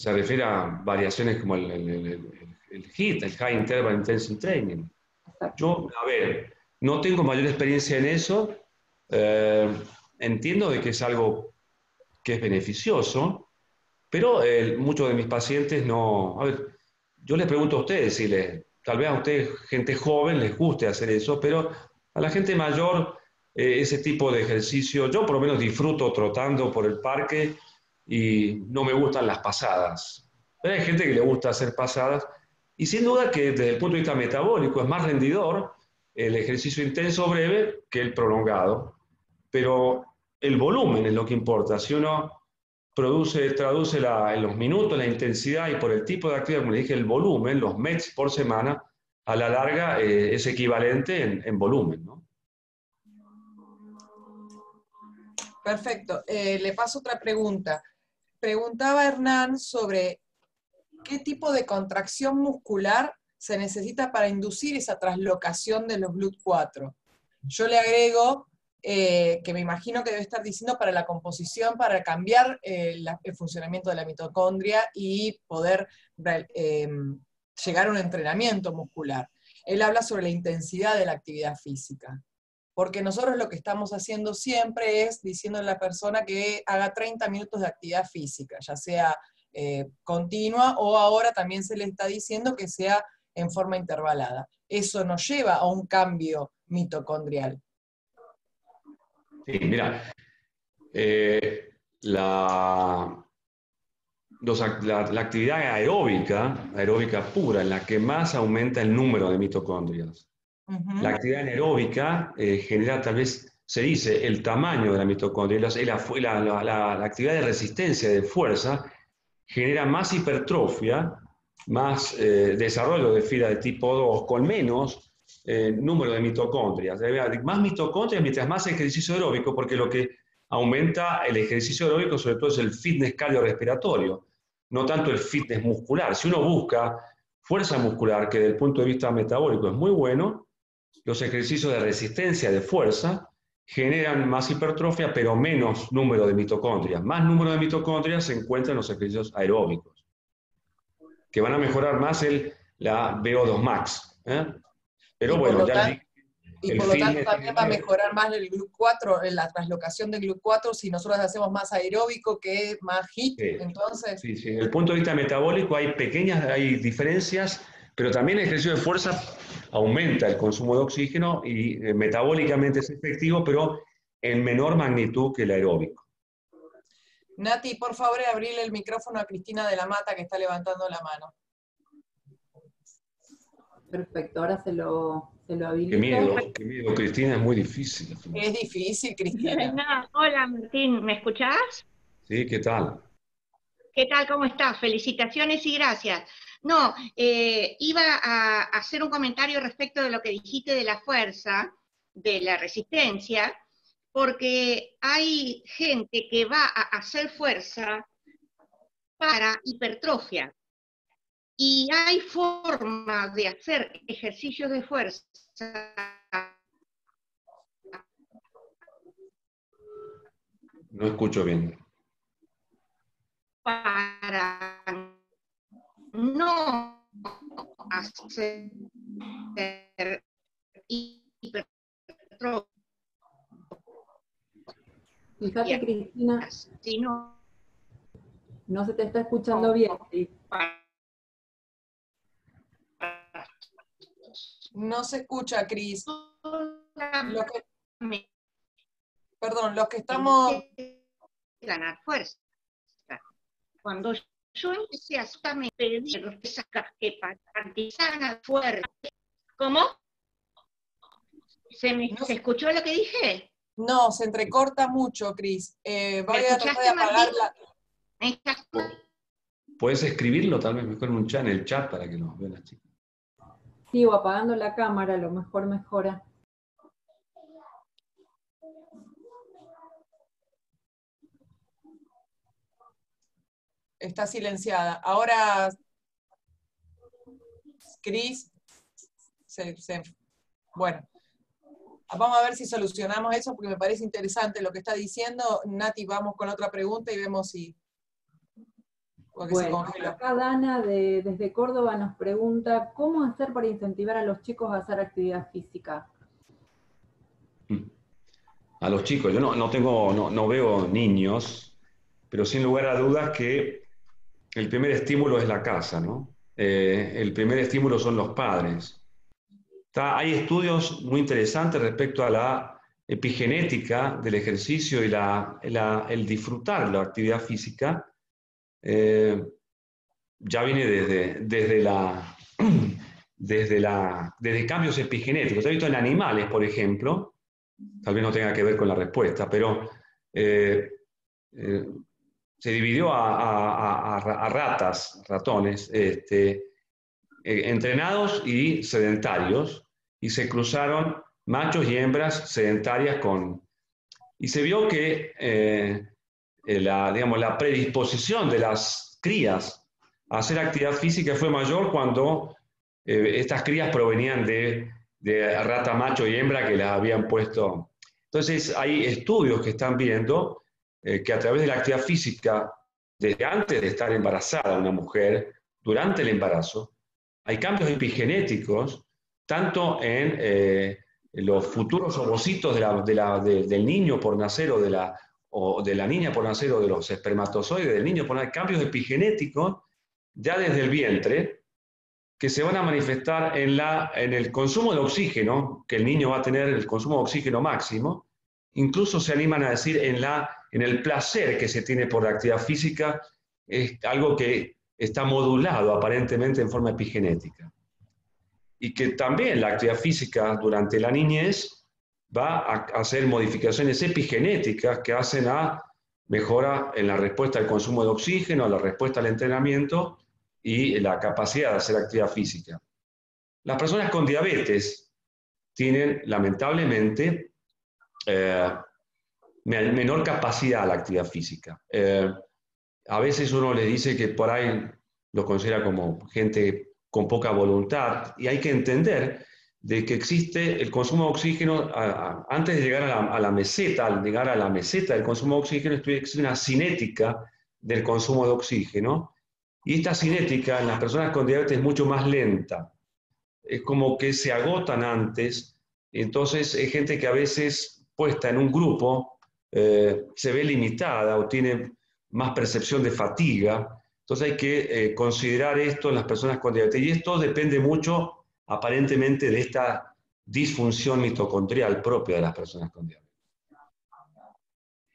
se refiere a variaciones como el HIIT, el High Interval Intensive Training. Yo, a ver, no tengo mayor experiencia en eso. Entiendo de que es algo que es beneficioso, pero muchos de mis pacientes no... A ver, yo les pregunto a ustedes si tal vez a ustedes, gente joven, les guste hacer eso, pero a la gente mayor, ese tipo de ejercicio, yo por lo menos disfruto trotando por el parque y no me gustan las pasadas. Pero hay gente que le gusta hacer pasadas y sin duda que desde el punto de vista metabólico es más rendidor el ejercicio intenso breve que el prolongado, pero el volumen es lo que importa. Si uno traduce en los minutos, la intensidad y por el tipo de actividad, como le dije, el volumen, los METs por semana, a la larga es equivalente en volumen, ¿no? Perfecto. Le paso otra pregunta. Preguntaba Hernán sobre qué tipo de contracción muscular se necesita para inducir esa traslocación de los GLUT4. Yo le agrego que me imagino que debe estar diciendo para la composición, para cambiar el funcionamiento de la mitocondria y poder llegar a un entrenamiento muscular. Él habla sobre la intensidad de la actividad física. Porque nosotros lo que estamos haciendo siempre es diciendo a la persona que haga 30 minutos de actividad física, ya sea continua o ahora también se le está diciendo que sea en forma intervalada. Eso nos lleva a un cambio mitocondrial. Sí, mira, la actividad aeróbica pura, en la que más aumenta el número de mitocondrias. La actividad anaeróbica genera, tal vez se dice, el tamaño de la mitocondria. La actividad de resistencia, de fuerza, genera más hipertrofia, más desarrollo de fibra de tipo 2, con menos número de mitocondrias. Más mitocondrias mientras más ejercicio aeróbico, porque lo que aumenta el ejercicio aeróbico sobre todo es el fitness cardiorrespiratorio, no tanto el fitness muscular. Si uno busca fuerza muscular, que desde el punto de vista metabólico es muy bueno, los ejercicios de resistencia, de fuerza, generan más hipertrofia, pero menos número de mitocondrias. Más número de mitocondrias se encuentran en los ejercicios aeróbicos, que van a mejorar más la VO2 max. Pero bueno, ya y por lo tanto también va a mejorar más el GLUT4, la translocación del GLUT4 si nosotros hacemos más aeróbico que más HIIT, sí. Entonces... Sí, desde el punto de vista metabólico hay diferencias, pero también el ejercicio de fuerza aumenta el consumo de oxígeno y metabólicamente es efectivo, pero en menor magnitud que el aeróbico. Nati, por favor, abrirle el micrófono a Cristina de la Mata, que está levantando la mano. Perfecto, ahora se lo habilito. Qué miedo, Cristina, es muy difícil. Es difícil, Cristina. No, hola, Martín, ¿me escuchás? Sí, ¿qué tal? ¿Qué tal? ¿Cómo estás? Felicitaciones y gracias. No, iba a hacer un comentario respecto de lo que dijiste de la fuerza, de la resistencia, porque hay gente que va a hacer fuerza para hipertrofia. Y hay formas de hacer ejercicios de fuerza no escucho bien. Para no hacer hipertrofia. Fíjate, Cristina, Sino no se te está escuchando bien. No se escucha, Cris. Perdón, los que estamos... ganar fuerza. Cuando yo empecé a pedir que participaran fuerte. ¿Cómo? ¿Se escuchó lo que dije? No, se entrecorta mucho, Cris. Voy a tratar de apagarla. ¿Puedes escribirlo tal vez mejor en el chat para que nos vean las chicas? Sigo apagando la cámara, a lo mejor mejora. Está silenciada. Ahora, Cris, bueno, vamos a ver si solucionamos eso, porque me parece interesante lo que está diciendo. Nati, vamos con otra pregunta y vemos si Porque se Bueno, congeló. acá Dana desde Córdoba nos pregunta, ¿cómo hacer para incentivar a los chicos a hacer actividad física? A los chicos, yo no veo niños, pero sin lugar a dudas que el primer estímulo es la casa, ¿no? El primer estímulo son los padres. Hay estudios muy interesantes respecto a la epigenética del ejercicio y el disfrutar la actividad física. Ya viene desde cambios epigenéticos. He visto en animales, por ejemplo, tal vez no tenga que ver con la respuesta, pero se dividió a ratones, entrenados y sedentarios, y se cruzaron machos y hembras sedentarias y se vio que la predisposición de las crías a hacer actividad física fue mayor cuando estas crías provenían de rata macho y hembra que las habían puesto. Entonces hay estudios que están viendo que a través de la actividad física, desde antes de estar embarazada una mujer, durante el embarazo, hay cambios epigenéticos, tanto en los futuros ovocitos del niño por nacer o de la niña por nacer o de los espermatozoides del niño por nacer, cambios epigenéticos ya desde el vientre, que se van a manifestar en el consumo de oxígeno, que el niño va a tener el consumo de oxígeno máximo. Incluso se animan a decir en el placer que se tiene por la actividad física, es algo que está modulado aparentemente en forma epigenética. Y que también la actividad física durante la niñez va a hacer modificaciones epigenéticas que hacen a mejora en la respuesta al consumo de oxígeno, a la respuesta al entrenamiento y la capacidad de hacer actividad física. Las personas con diabetes tienen, lamentablemente, menor capacidad a la actividad física. A veces uno les dice que por ahí lo considera como gente con poca voluntad, y hay que entender de que existe el consumo de oxígeno, antes de llegar a la meseta, al llegar a la meseta del consumo de oxígeno, existe una cinética del consumo de oxígeno, y esta cinética en las personas con diabetes es mucho más lenta. Es como que se agotan antes, entonces hay gente que a veces puesta en un grupo se ve limitada o tiene más percepción de fatiga. Entonces hay que considerar esto en las personas con diabetes. Y esto depende mucho, aparentemente, de esta disfunción mitocondrial propia de las personas con diabetes.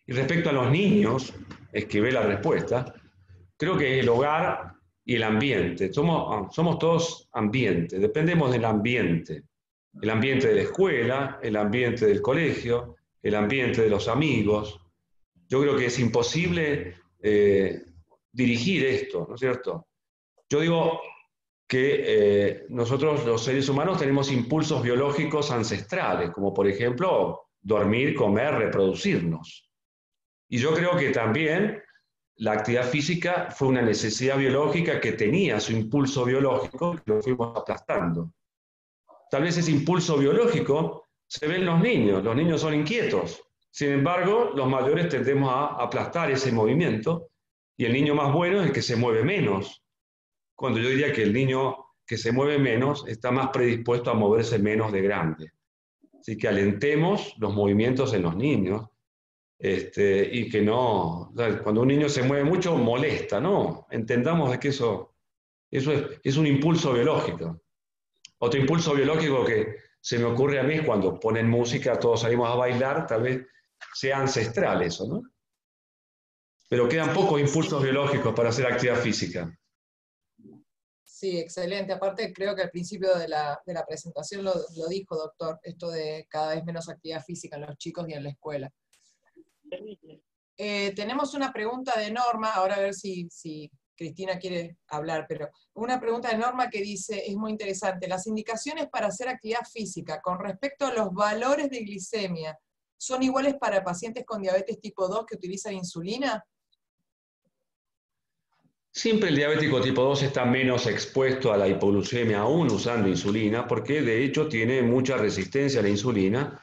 Y respecto a los niños, esquivé la respuesta, creo que el hogar y el ambiente. Somos todos ambiente, dependemos del ambiente. El ambiente de la escuela, el ambiente del colegio, el ambiente de los amigos. Yo creo que es imposible dirigir esto, ¿no es cierto? Yo digo que nosotros los seres humanos tenemos impulsos biológicos ancestrales, como por ejemplo dormir, comer, reproducirnos. Y yo creo que también la actividad física fue una necesidad biológica que tenía su impulso biológico, que lo fuimos aplastando. Tal vez ese impulso biológico se ve en los niños son inquietos. Sin embargo, los mayores tendemos a aplastar ese movimiento, y el niño más bueno es el que se mueve menos. Cuando yo diría que el niño que se mueve menos está más predispuesto a moverse menos de grande. Así que alentemos los movimientos en los niños, y que no, cuando un niño se mueve mucho molesta, ¿no? Entendamos de que eso es un impulso biológico. Otro impulso biológico que se me ocurre a mí es cuando ponen música, todos salimos a bailar, tal vez sea ancestral eso, ¿no? Pero quedan pocos impulsos biológicos para hacer actividad física. Sí, excelente. Aparte, creo que al principio de la presentación lo dijo, doctor, esto de cada vez menos actividad física en los chicos y en la escuela. Tenemos una pregunta de Norma, ahora a ver si Cristina quiere hablar, pero una pregunta de Norma que dice, es muy interesante, las indicaciones para hacer actividad física con respecto a los valores de glicemia, ¿son iguales para pacientes con diabetes tipo 2 que utilizan insulina? Siempre el diabético tipo 2 está menos expuesto a la hipoglucemia aún usando insulina, porque de hecho tiene mucha resistencia a la insulina.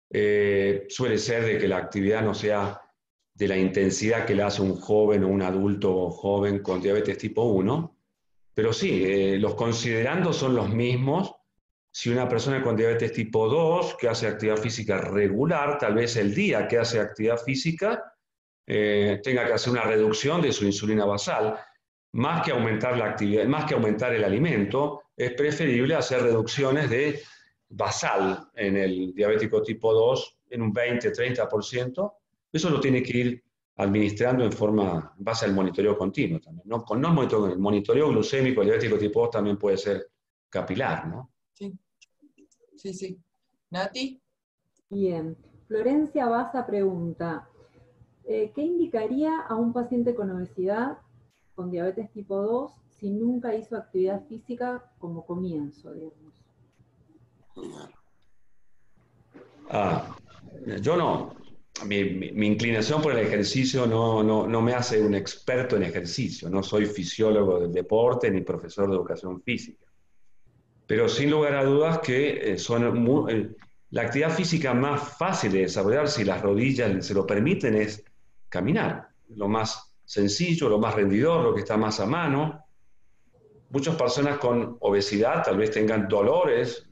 Suele ser de que la actividad no sea de la intensidad que le hace un joven o un adulto joven con diabetes tipo 1, pero sí, los considerandos son los mismos. Si una persona con diabetes tipo 2 que hace actividad física regular, tal vez el día que hace actividad física tenga que hacer una reducción de su insulina basal. Más que aumentar la actividad, más que aumentar el alimento, es preferible hacer reducciones de basal en el diabético tipo 2 en un 20-30%. Eso lo tiene que ir administrando en base al monitoreo continuo también, ¿no? Con el monitoreo glucémico, el diabético tipo 2 también puede ser capilar, ¿no? Sí, sí, sí. ¿Nati? Bien. Florencia Baza pregunta, ¿qué indicaría a un paciente con obesidad, con diabetes tipo 2, si nunca hizo actividad física como comienzo, digamos? Yo no, mi inclinación por el ejercicio no me hace un experto en ejercicio, no soy fisiólogo del deporte ni profesor de educación física. Pero sin lugar a dudas que la actividad física más fácil de desarrollar, si las rodillas se lo permiten, es caminar. Lo más sencillo, lo más rendidor, lo que está más a mano. Muchas personas con obesidad tal vez tengan dolores,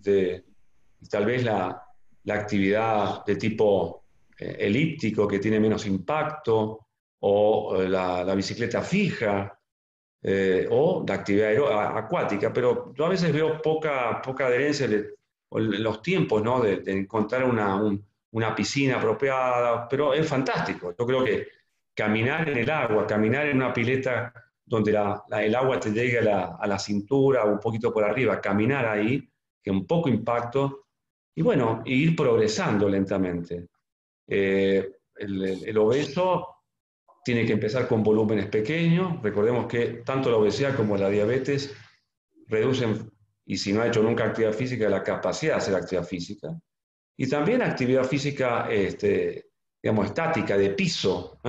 tal vez la actividad de tipo elíptico que tiene menos impacto, o la bicicleta fija, o la actividad acuática, pero yo a veces veo poca adherencia en los tiempos, ¿no? de encontrar una piscina apropiada, pero es fantástico. Yo creo que caminar en el agua, caminar en una pileta donde el agua te llegue a la cintura o un poquito por arriba, caminar ahí, que un poco impacto, y bueno, ir progresando lentamente. El obeso tiene que empezar con volúmenes pequeños. Recordemos que tanto la obesidad como la diabetes reducen, y si no ha hecho nunca actividad física, la capacidad de hacer actividad física. Y también actividad física, digamos, estática, de piso.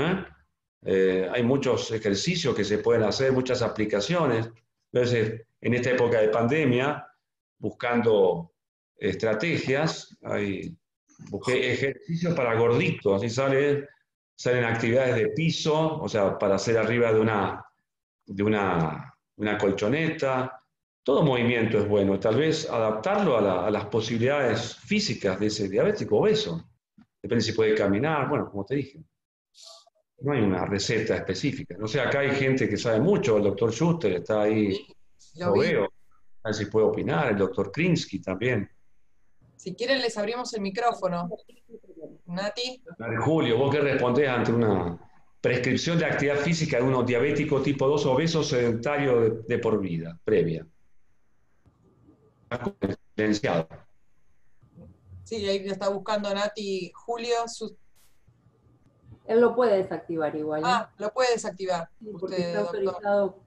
Hay muchos ejercicios que se pueden hacer, muchas aplicaciones. Entonces, en esta época de pandemia, buscando estrategias, busqué ejercicios para gorditos, así salen actividades de piso, o sea, para hacer arriba de una colchoneta. Todo movimiento es bueno, tal vez adaptarlo a las posibilidades físicas de ese diabético obeso. Depende si puede caminar, bueno, como te dije. No hay una receta específica. No sé, acá hay gente que sabe mucho, el doctor Schuster está ahí, lo veo. A ver si puede opinar, el doctor Krinsky también. Si quieren les abrimos el micrófono. Nati. Julio, ¿vos qué respondés ante una prescripción de actividad física de uno diabético tipo 2 obeso sedentario de por vida, previa? Silenciado. Sí, ahí está buscando Nati. Julio. Él lo puede desactivar igual. Lo puede desactivar. Sí, porque está autorizado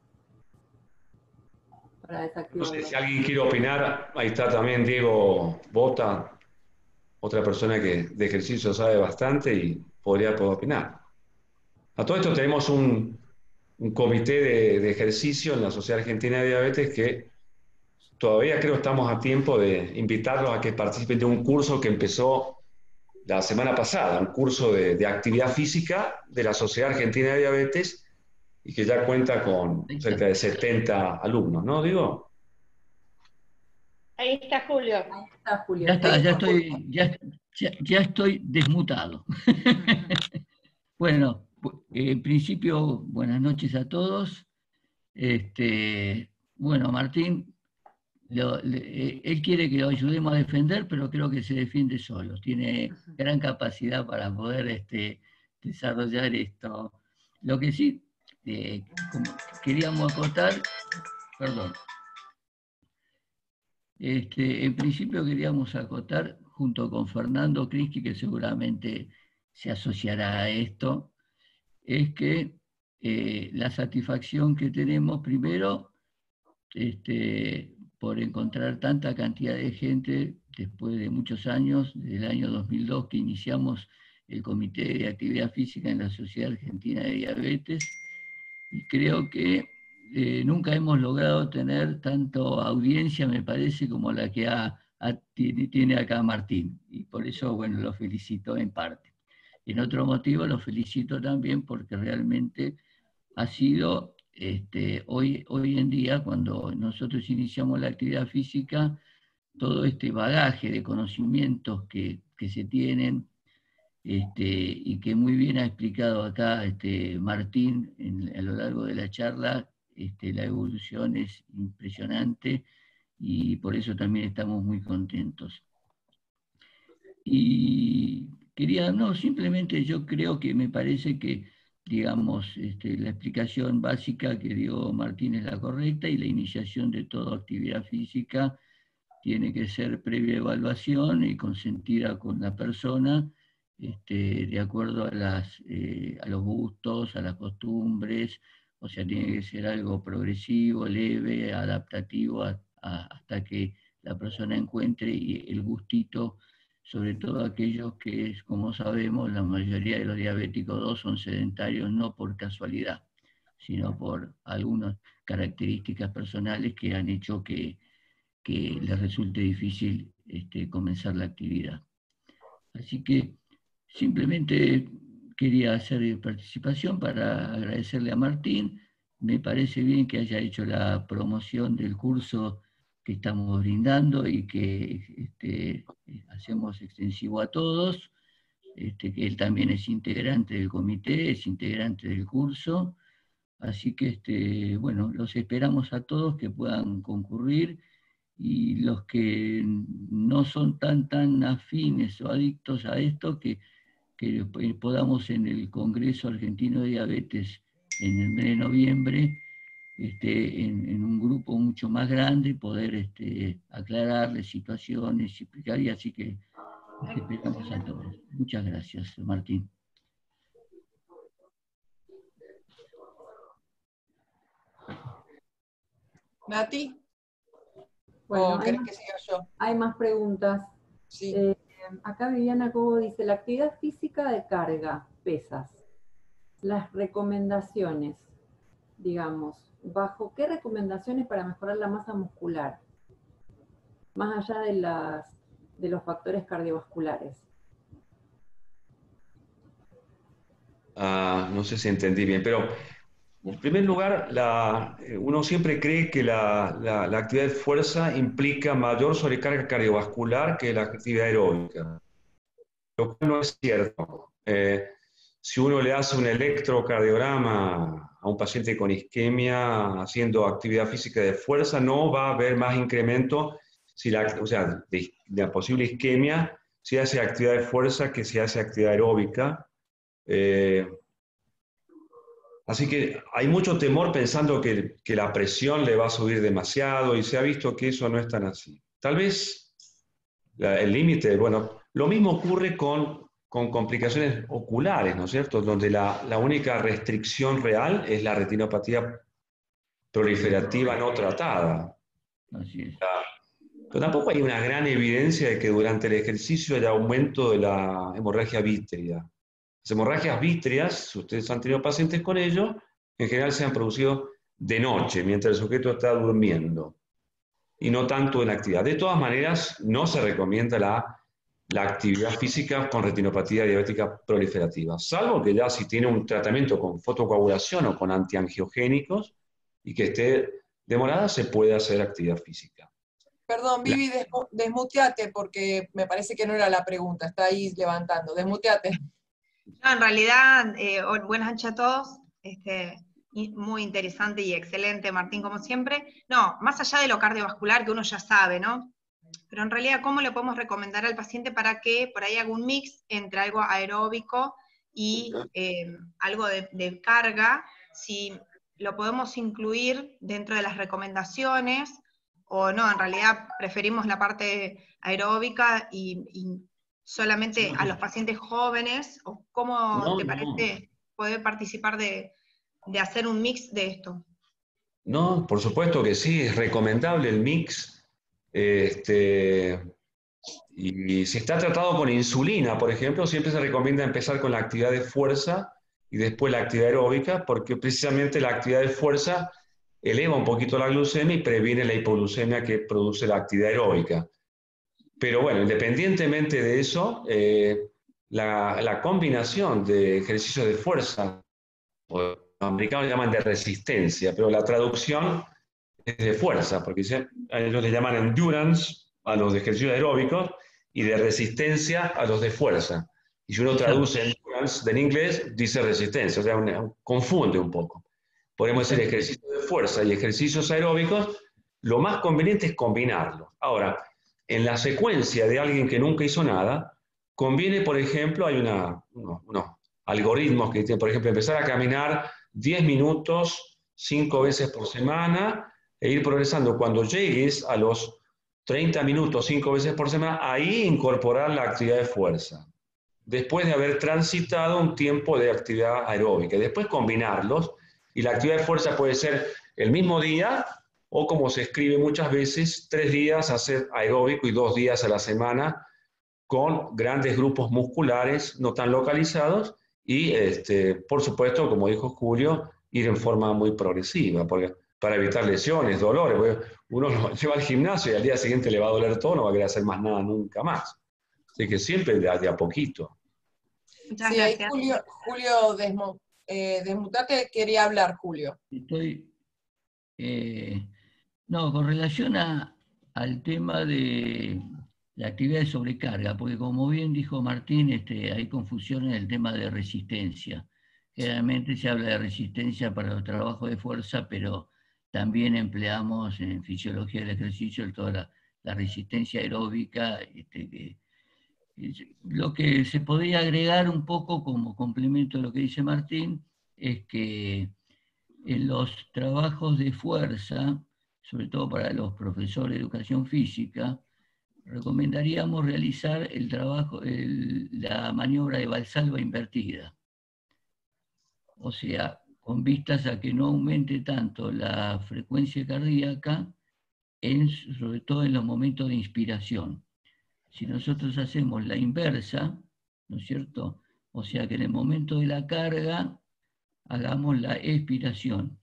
para desactivarlo. Entonces, si alguien quiere opinar, ahí está también Diego Bota, otra persona que de ejercicio sabe bastante y podría opinar. A todo esto tenemos un comité de ejercicio en la Sociedad Argentina de Diabetes que todavía creo estamos a tiempo de invitarlos a que participen de un curso que empezó la semana pasada, un curso de actividad física de la Sociedad Argentina de Diabetes y que ya cuenta con cerca de 70 alumnos, ¿no? Digo. Ahí está Julio. Ahí está Julio. Ya estoy desmutado. Bueno, en principio, buenas noches a todos. Bueno, Martín, él quiere que lo ayudemos a defender, pero creo que se defiende solo. Tiene gran capacidad para poder desarrollar esto. Lo que sí queríamos acotar, perdón. En principio queríamos acotar, junto con Fernando Krinsky, que seguramente se asociará a esto, es que la satisfacción que tenemos, primero, por encontrar tanta cantidad de gente después de muchos años, desde el año 2002 que iniciamos el Comité de Actividad Física en la Sociedad Argentina de Diabetes, y creo que nunca hemos logrado tener tanto audiencia, me parece, como la que tiene acá Martín, y por eso, bueno, lo felicito en parte. en otro motivo los felicito también porque realmente ha sido, hoy en día, cuando nosotros iniciamos la actividad física, todo este bagaje de conocimientos que se tienen, y que muy bien ha explicado acá Martín a lo largo de la charla, la evolución es impresionante y por eso también estamos muy contentos. Y quería, no, simplemente yo creo que me parece que, digamos, la explicación básica que dio Martín es la correcta y la iniciación de toda actividad física tiene que ser previa evaluación y consentida con la persona, de acuerdo a los gustos, a las costumbres, o sea, tiene que ser algo progresivo, leve, adaptativo, hasta que la persona encuentre el gustito, sobre todo aquellos que, como sabemos, la mayoría de los diabéticos 2 son sedentarios, no por casualidad, sino por algunas características personales que han hecho que les resulte difícil comenzar la actividad. Así que simplemente quería hacer participación para agradecerle a Martín. Me parece bien que haya hecho la promoción del curso que estamos brindando y que hacemos extensivo a todos, que él también es integrante del comité, es integrante del curso. Así que, bueno, los esperamos a todos que puedan concurrir, y los que no son tan afines o adictos a esto, que podamos en el Congreso Argentino de Diabetes en el mes de noviembre, en un grupo mucho más grande, poder aclararles situaciones y explicar, y así que esperamos a todos. Muchas gracias, Martín. ¿Nati? Bueno, ¿O querés que siga yo? hay más preguntas. Sí. Acá Viviana Cobo dice, la actividad física de carga, pesas, las recomendaciones, digamos, ¿bajo qué recomendaciones para mejorar la masa muscular? Más allá de los factores cardiovasculares. No sé si entendí bien, pero en primer lugar, uno siempre cree que la actividad de fuerza implica mayor sobrecarga cardiovascular que la actividad aeróbica, lo cual no es cierto. Si uno le hace un electrocardiograma a un paciente con isquemia haciendo actividad física de fuerza, no va a haber más incremento de la posible isquemia si hace actividad de fuerza que si hace actividad aeróbica. Así que hay mucho temor pensando que la presión le va a subir demasiado, y se ha visto que eso no es tan así. Tal vez el límite, bueno, lo mismo ocurre con complicaciones oculares, ¿no es cierto? Donde la única restricción real es la retinopatía proliferativa no tratada. Así es. Pero tampoco hay una gran evidencia de que durante el ejercicio haya aumento de la hemorragia vítrea. Las hemorragias vítreas, si ustedes han tenido pacientes con ello, en general se han producido de noche, mientras el sujeto está durmiendo, y no tanto en la actividad. De todas maneras, no se recomienda la actividad física con retinopatía diabética proliferativa, salvo que ya si tiene un tratamiento con fotocoagulación o con antiangiogénicos y que esté demorada, se puede hacer actividad física. Perdón, Vivi, desmuteate porque me parece que no era la pregunta, está ahí levantando, desmuteate. No, en realidad, buenas noches a todos, muy interesante y excelente, Martín, como siempre. No, más allá de lo cardiovascular que uno ya sabe, ¿no? Pero en realidad, ¿cómo le podemos recomendar al paciente para que por ahí haga un mix entre algo aeróbico y algo de carga? Si lo podemos incluir dentro de las recomendaciones, o no, en realidad preferimos la parte aeróbica y solamente a los pacientes jóvenes, o cómo te parece poder participar de hacer un mix de esto? No, por supuesto que sí, es recomendable el mix. Y si está tratado con insulina, por ejemplo, siempre se recomienda empezar con la actividad de fuerza y después la actividad aeróbica, porque precisamente la actividad de fuerza eleva un poquito la glucemia y previene la hipoglucemia que produce la actividad aeróbica. Pero bueno, independientemente de eso, la combinación de ejercicios de fuerza, o los americanos llaman de resistencia, pero la traducción es de fuerza, porque ellos le llaman endurance a los de ejercicios aeróbicos y de resistencia a los de fuerza. Y si uno traduce endurance del inglés, dice resistencia, o sea, confunde un poco. Podemos decir ejercicios de fuerza y ejercicios aeróbicos, lo más conveniente es combinarlos. Ahora, en la secuencia de alguien que nunca hizo nada, conviene, por ejemplo, hay unos algoritmos que tienen, por ejemplo, empezar a caminar 10 minutos 5 veces por semana e ir progresando. Cuando llegues a los 30 minutos 5 veces por semana, ahí incorporar la actividad de fuerza, después de haber transitado un tiempo de actividad aeróbica. Después combinarlos, y la actividad de fuerza puede ser el mismo día, o como se escribe muchas veces, 3 días hacer aeróbico y 2 días a la semana, con grandes grupos musculares no tan localizados, y por supuesto, como dijo Julio, ir en forma muy progresiva, porque para evitar lesiones, dolores, porque uno lo lleva al gimnasio y al día siguiente le va a doler todo, no va a querer hacer más nada nunca más. Así que siempre de a poquito. Muchas Sí, ahí gracias. Julio Desmutate quería hablar, Julio. No, con relación al tema de la actividad de sobrecarga, porque como bien dijo Martín, hay confusión en el tema de resistencia. Generalmente se habla de resistencia para los trabajos de fuerza, pero también empleamos en fisiología del ejercicio toda la resistencia aeróbica. Lo que se podría agregar un poco como complemento a lo que dice Martín es que en los trabajos de fuerza, sobre todo para los profesores de educación física, recomendaríamos realizar la maniobra de Valsalva invertida. O sea, con vistas a que no aumente tanto la frecuencia cardíaca, sobre todo en los momentos de inspiración. Si nosotros hacemos la inversa, ¿no es cierto? O sea, que en el momento de la carga hagamos la expiración.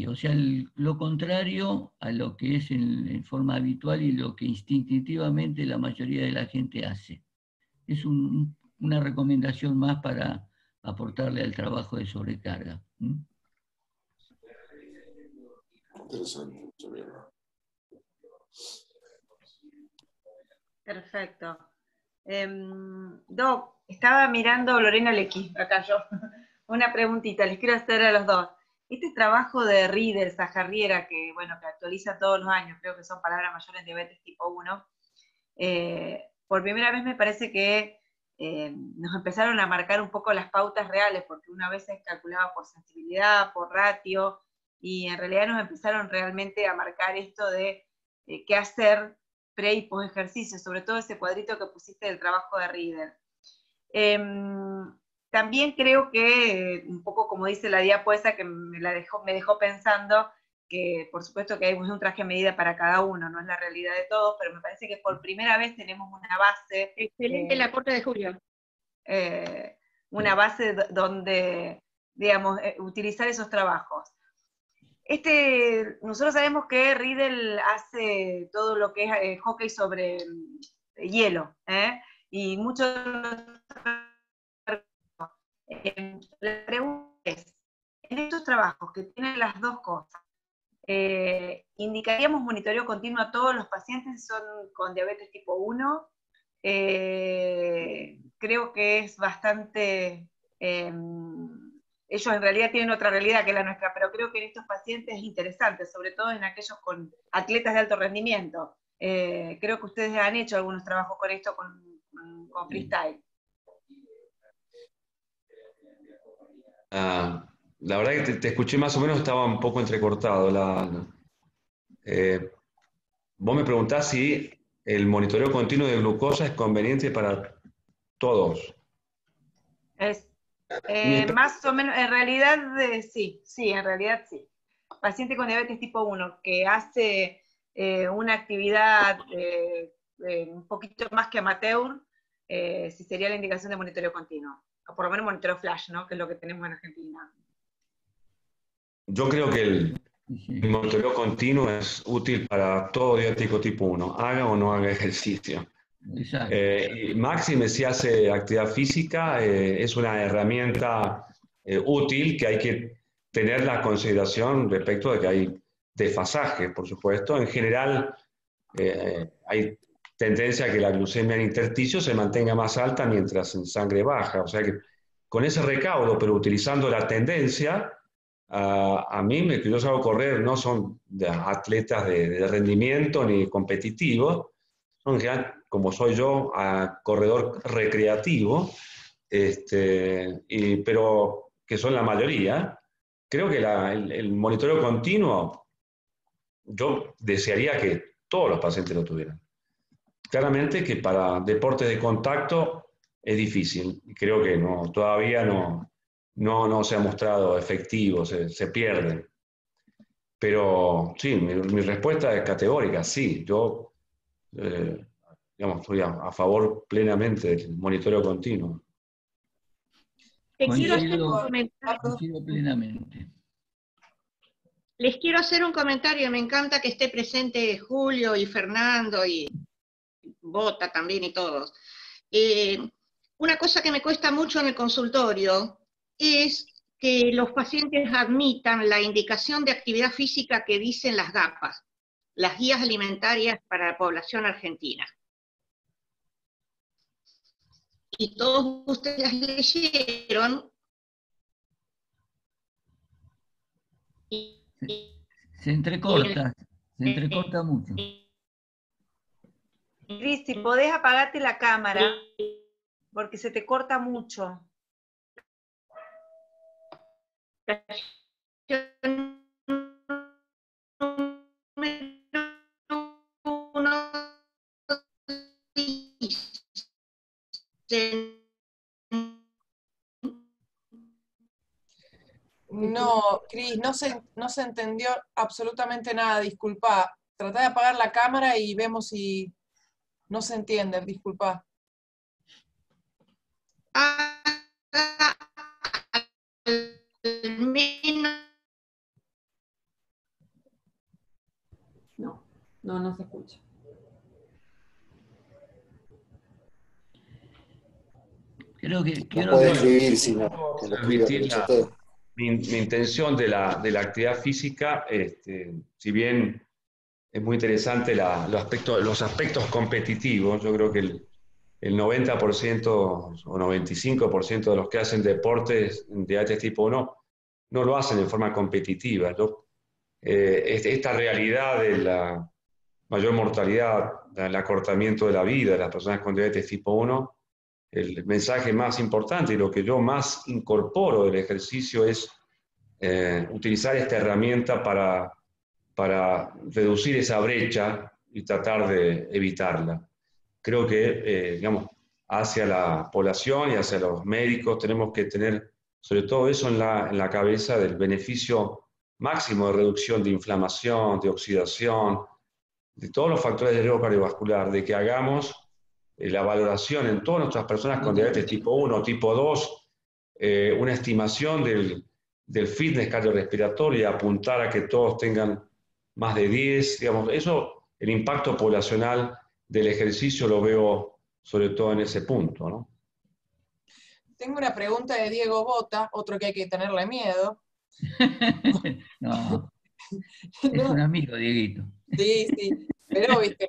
O sea, lo contrario a lo que es en forma habitual y lo que instintivamente la mayoría de la gente hace. Es una recomendación más para aportarle al trabajo de sobrecarga. Interesante. Perfecto. Doc, estaba mirando Lorena Lequi, acá yo. Una preguntita, les quiero hacer a los dos. Este trabajo de Riedel, Zajarriera, que actualiza todos los años, creo que son palabras mayores en diabetes tipo 1, por primera vez me parece que nos empezaron a marcar un poco las pautas reales, porque una vez se calculaba por sensibilidad, por ratio, y en realidad nos empezaron realmente a marcar esto de qué hacer pre y post ejercicio, sobre todo ese cuadrito que pusiste del trabajo de Riedel. También creo que, un poco como dice la diapo esa, que me dejó pensando, que por supuesto que hay un traje a medida para cada uno, no es la realidad de todos, pero me parece que por primera vez tenemos una base. Excelente el aporte de Julio. Una base donde, digamos, utilizar esos trabajos. Nosotros sabemos que Riedel hace todo lo que es hockey sobre hielo, y muchos la pregunta es, en estos trabajos que tienen las dos cosas, ¿indicaríamos monitoreo continuo a todos los pacientes si son con diabetes tipo 1? Creo que es bastante... ellos en realidad tienen otra realidad que la nuestra, pero creo que en estos pacientes es interesante, sobre todo en aquellos con atletas de alto rendimiento. Creo que ustedes han hecho algunos trabajos con esto, con freestyle. La verdad que te escuché más o menos, estaba un poco entrecortado. Vos me preguntás si el monitoreo continuo de glucosa es conveniente para todos. Más o menos, en realidad sí, en realidad sí. Paciente con diabetes tipo 1 que hace una actividad un poquito más que amateur, sí sería la indicación de monitoreo continuo. O por lo menos monitoreo flash, ¿no? Que es lo que tenemos en Argentina. Yo creo que el monitoreo continuo es útil para todo diabético tipo 1, haga o no haga ejercicio. Exacto. Y máxime si hace actividad física, es una herramienta útil que hay que tener la consideración respecto de que hay desfasaje, por supuesto. En general, hay tendencia a que la glucemia en intersticio se mantenga más alta mientras en sangre baja. O sea que con ese recaudo, pero utilizando la tendencia, a mí, que yo salgo a correr, no son atletas de rendimiento ni competitivos, son en general, como soy yo, corredor recreativo, pero que son la mayoría. Creo que el monitoreo continuo, yo desearía que todos los pacientes lo tuvieran. Claramente que para deportes de contacto es difícil. Creo que todavía no se ha mostrado efectivo, se pierde. Pero sí, mi respuesta es categórica, sí. Yo estoy a favor plenamente del monitoreo continuo. Te quiero hacer un Coincido, comentario. coincido plenamente. Les quiero hacer un comentario. Me encanta que esté presente Julio y Fernando y Bota también y todos. Una cosa que me cuesta mucho en el consultorio es que los pacientes admitan la indicación de actividad física que dicen las GAPAs, las guías alimentarias para la población argentina. Y todos ustedes las leyeron. Se entrecorta mucho. Cristi, ¿podés apagarte la cámara? Porque se te corta mucho. No, Cris, no se entendió absolutamente nada, disculpa. Tratá de apagar la cámara y vemos si no se entiende, disculpa. No se escucha. Creo que No quiero puede escribir, sino que lo escriba, que lo chatee. Mi intención de la actividad física, si bien es muy interesante los aspectos competitivos, yo creo que el 90% o 95% de los que hacen deportes de diabetes tipo 1 no lo hacen en forma competitiva. Esta realidad de la mayor mortalidad, el acortamiento de la vida de las personas con diabetes tipo 1, el mensaje más importante y lo que yo más incorporo del ejercicio es utilizar esta herramienta para reducir esa brecha y tratar de evitarla. Creo que, hacia la población y hacia los médicos tenemos que tener sobre todo eso en la cabeza del beneficio máximo de reducción de inflamación, de oxidación, de todos los factores de riesgo cardiovascular, de que hagamos la valoración en todas nuestras personas con diabetes tipo 1, tipo 2, una estimación del fitness cardiorrespiratorio y apuntar a que todos tengan más de 10, eso, el impacto poblacional del ejercicio lo veo sobre todo en ese punto, ¿no? Tengo una pregunta de Diego Bota, otro que hay que tenerle miedo. No, es un amigo, Dieguito. Sí, pero viste,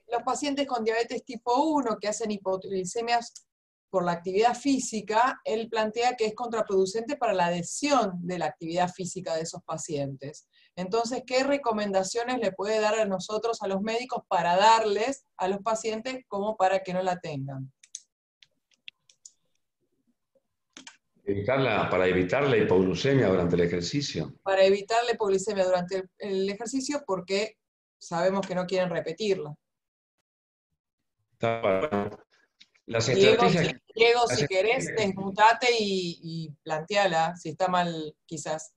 los pacientes con diabetes tipo 1 que hacen hipoglicemias por la actividad física, él plantea que es contraproducente para la adhesión de la actividad física de esos pacientes. Entonces, ¿qué recomendaciones le puede dar a nosotros, a los médicos, para darles a los pacientes como para que no la tengan? Para evitar la hipoglucemia durante el ejercicio. Para evitar la hipoglicemia durante el ejercicio porque sabemos que no quieren repetirla. Las estrategias... Diego, si querés, desmutate y planteala, si está mal quizás.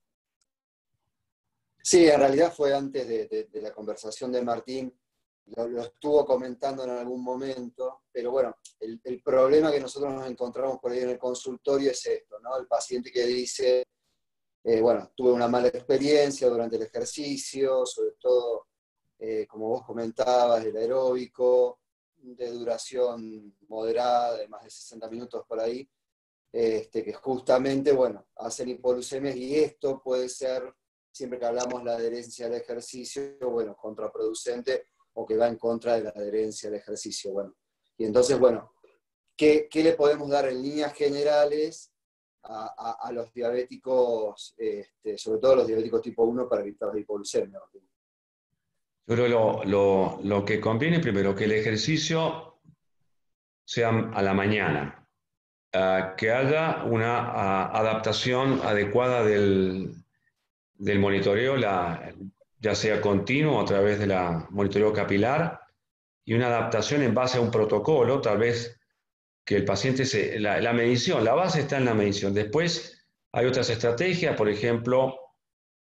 Sí, en realidad fue antes de la conversación de Martín, lo estuvo comentando en algún momento, pero bueno, el problema que nosotros nos encontramos por ahí en el consultorio es esto, ¿no? El paciente que dice, bueno, tuve una mala experiencia durante el ejercicio, sobre todo, como vos comentabas, el aeróbico, de duración moderada, de más de 60 minutos por ahí, que justamente, bueno, hacen hipoglucemias, y esto puede ser, siempre que hablamos de la adherencia al ejercicio, bueno, contraproducente, o que va en contra de la adherencia al ejercicio. Bueno, y entonces, bueno, ¿qué le podemos dar en líneas generales a los diabéticos, sobre todo los diabéticos tipo 1, para evitar la hipoglucemia? Yo creo lo que conviene primero, que el ejercicio sea a la mañana, que haya una adaptación adecuada del monitoreo, ya sea continuo a través de la monitoreo capilar, y una adaptación en base a un protocolo, tal vez que el paciente la medición, la base está en la medición. Después hay otras estrategias, por ejemplo,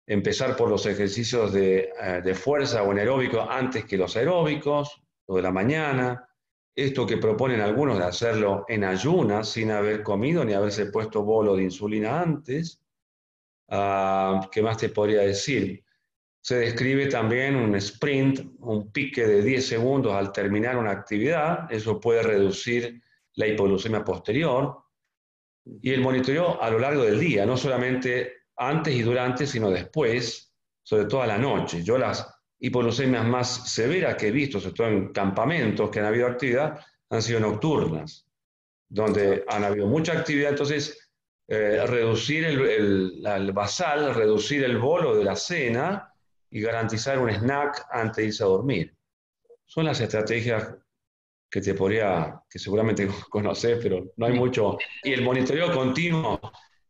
empezar por los ejercicios de fuerza o anaeróbicos antes que los aeróbicos, o de la mañana. Esto que proponen algunos de hacerlo en ayunas, sin haber comido ni haberse puesto bolo de insulina antes. ¿Qué más te podría decir? Se describe también un sprint, un pique de 10 segundos al terminar una actividad. Eso puede reducir la hipoglucemia posterior. Y el monitoreo a lo largo del día, no solamente antes y durante, sino después, sobre todo a la noche. Yo las hipoglucemias más severas que he visto, sobre todo en campamentos que han habido actividad, han sido nocturnas, donde han habido mucha actividad. Entonces, reducir el basal, reducir el bolo de la cena y garantizar un snack antes de irse a dormir. Son las estrategias que que seguramente conoces, pero no hay mucho. Y el monitoreo continuo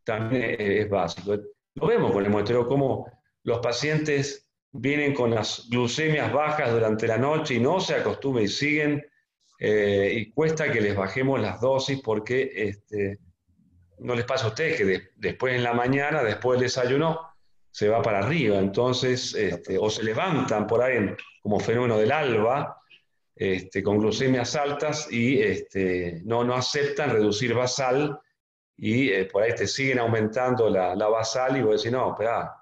también es básico. Lo vemos con el monitoreo, cómo los pacientes vienen con las glucemias bajas durante la noche y no se acostumbran y siguen, y cuesta que les bajemos las dosis, porque no les pasa a ustedes que después en la mañana, después del desayuno, se va para arriba. Entonces, o se levantan por ahí como fenómeno del alba, con glucemias altas, y no aceptan reducir basal, y por ahí te siguen aumentando la basal, y vos decís, no, espera,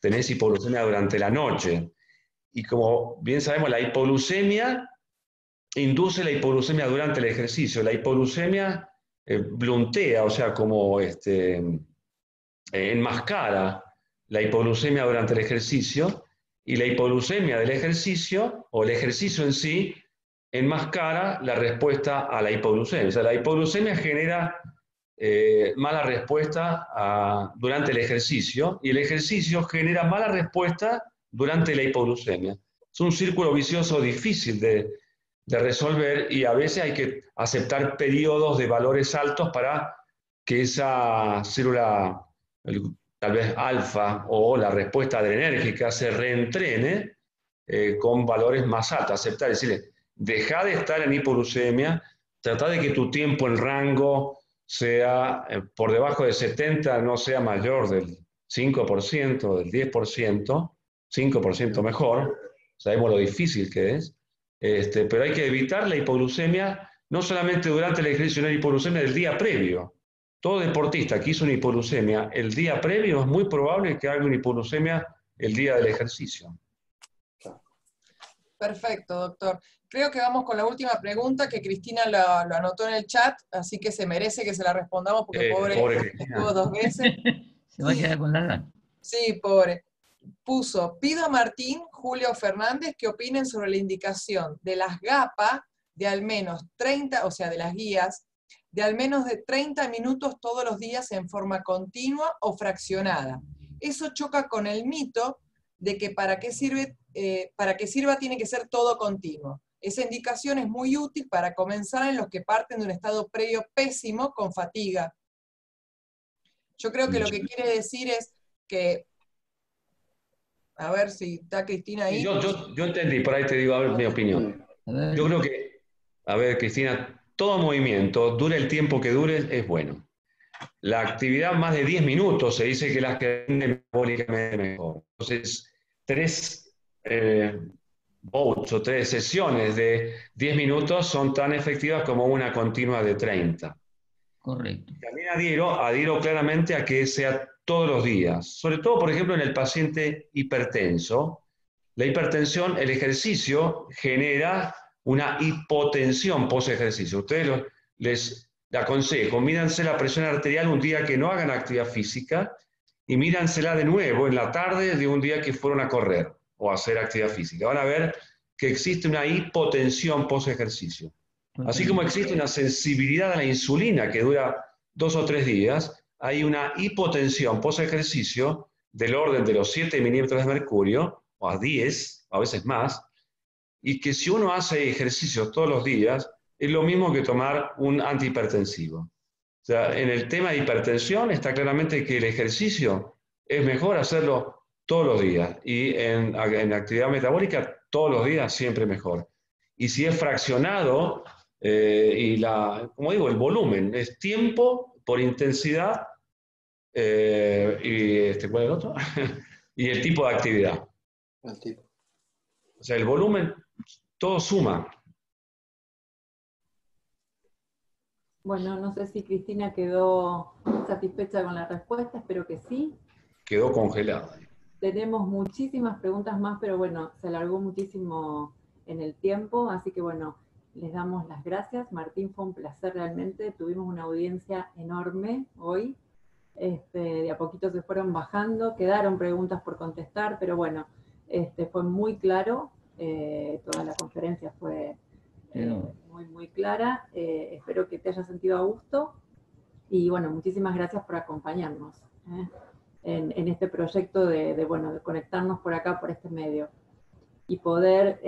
tenés hipoglucemia durante la noche. Y como bien sabemos, la hipoglucemia induce la hipoglucemia durante el ejercicio. La hipoglucemia bluntea, o sea, como enmascara la hipoglucemia durante el ejercicio, y la hipoglucemia del ejercicio, o el ejercicio en sí, enmascara la respuesta a la hipoglucemia. O sea, la hipoglucemia genera mala respuesta durante el ejercicio, y el ejercicio genera mala respuesta durante la hipoglucemia. Es un círculo vicioso difícil de resolver, y a veces hay que aceptar periodos de valores altos para que esa célula, tal vez alfa, o la respuesta adrenérgica se reentrene con valores más altos. Aceptar, decirle, deja de estar en hipoglucemia, trata de que tu tiempo en rango sea por debajo de 70, no sea mayor del 5%, del 10%, 5% mejor, sabemos lo difícil que es, pero hay que evitar la hipoglucemia, no solamente durante el ejercicio, sino la hipoglucemia del día previo. Todo deportista que hizo una hipoglucemia el día previo, es muy probable que haga una hipoglucemia el día del ejercicio. Perfecto, doctor. Creo que vamos con la última pregunta, que Cristina lo anotó en el chat, así que se merece que se la respondamos, porque pobre estuvo 2 veces. Se va a quedar con la gana. Sí, pobre. Puso, pido a Martín, Julio Fernández, que opinen sobre la indicación de las GAPA de al menos 30, o sea, de las guías, de al menos de 30 minutos todos los días en forma continua o fraccionada. Eso choca con el mito de que para que sirva tiene que ser todo continuo. Esa indicación es muy útil para comenzar en los que parten de un estado previo pésimo con fatiga. Yo creo que lo que quiere decir es que, a ver si está Cristina ahí. Yo entendí, por ahí te digo, a ver, mi opinión. Yo creo que, a ver, Cristina, todo movimiento, dure el tiempo que dure, es bueno. La actividad más de 10 minutos, se dice que las que rinden metabólicamente mejor. Entonces, 3 bouts o 3 sesiones de 10 minutos son tan efectivas como una continua de 30. Correcto. También adhiero claramente a que sea todos los días, sobre todo, por ejemplo, en el paciente hipertenso. La hipertensión, el ejercicio genera una hipotensión post-ejercicio. Ustedes les aconsejo, mídanse la presión arterial un día que no hagan actividad física y mídansela de nuevo en la tarde de un día que fueron a correr o a hacer actividad física. Van a ver que existe una hipotensión post-ejercicio. Así como existe una sensibilidad a la insulina que dura 2 o 3 días, hay una hipotensión post-ejercicio del orden de los 7 milímetros de mercurio, o a 10, a veces más, y que si uno hace ejercicio todos los días, es lo mismo que tomar un antihipertensivo. O sea, en el tema de hipertensión está claramente que el ejercicio es mejor hacerlo todos los días, y en actividad metabólica todos los días siempre mejor. Y si es fraccionado, como digo, el volumen, es tiempo por intensidad, ¿cuál es el otro? Y el tipo de actividad. El tipo. O sea, el volumen, todo suma. Bueno, no sé si Cristina quedó satisfecha con la respuesta, espero que sí. Quedó congelada. Tenemos muchísimas preguntas más, pero bueno, se alargó muchísimo en el tiempo, así que bueno, les damos las gracias. Martín, fue un placer realmente, tuvimos una audiencia enorme hoy, de a poquito se fueron bajando, quedaron preguntas por contestar, pero bueno, fue muy claro, toda la conferencia fue muy, muy clara, espero que te hayas sentido a gusto, y bueno, muchísimas gracias por acompañarnos en este proyecto de conectarnos por acá, por este medio, y poder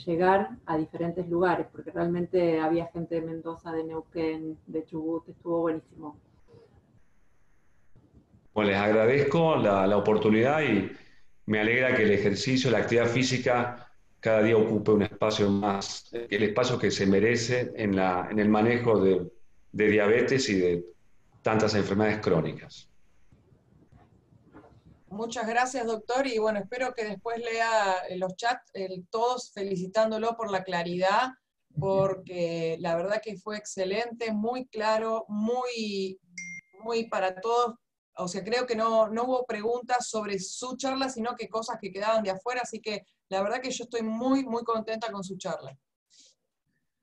llegar a diferentes lugares, porque realmente había gente de Mendoza, de Neuquén, de Chubut, estuvo buenísimo. Bueno, les agradezco la oportunidad y me alegra que el ejercicio, la actividad física, cada día ocupe un espacio más, el espacio que se merece en el manejo de diabetes y de tantas enfermedades crónicas. Muchas gracias, doctor, y bueno, espero que después lea los chats, todos felicitándolo por la claridad, porque la verdad que fue excelente, muy claro, muy para todos. O sea, creo que no hubo preguntas sobre su charla, sino que cosas que quedaban de afuera, así que la verdad que yo estoy muy, muy contenta con su charla.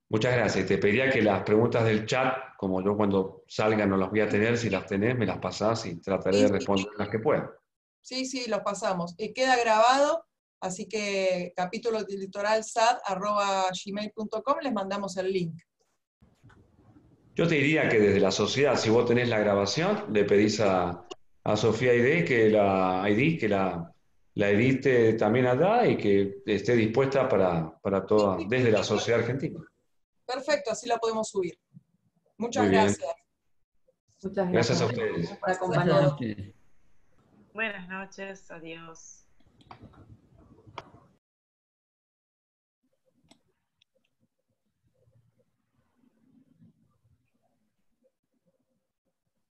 Muchas gracias. Te pediría que las preguntas del chat, como yo cuando salga no las voy a tener, si las tenés, me las pasás y trataré de responder las que pueda. Sí, los pasamos. Queda grabado, así que capitulolitoralsat@gmail.com, les mandamos el link. Yo te diría que desde la sociedad, si vos tenés la grabación, le pedís a Sofía ID que la edite también allá y que esté dispuesta para toda, desde la sociedad argentina. Perfecto, así la podemos subir. Muchas Muy bien. gracias. Muchas gracias a ustedes. Por acompañarnos. Buenas noches, adiós.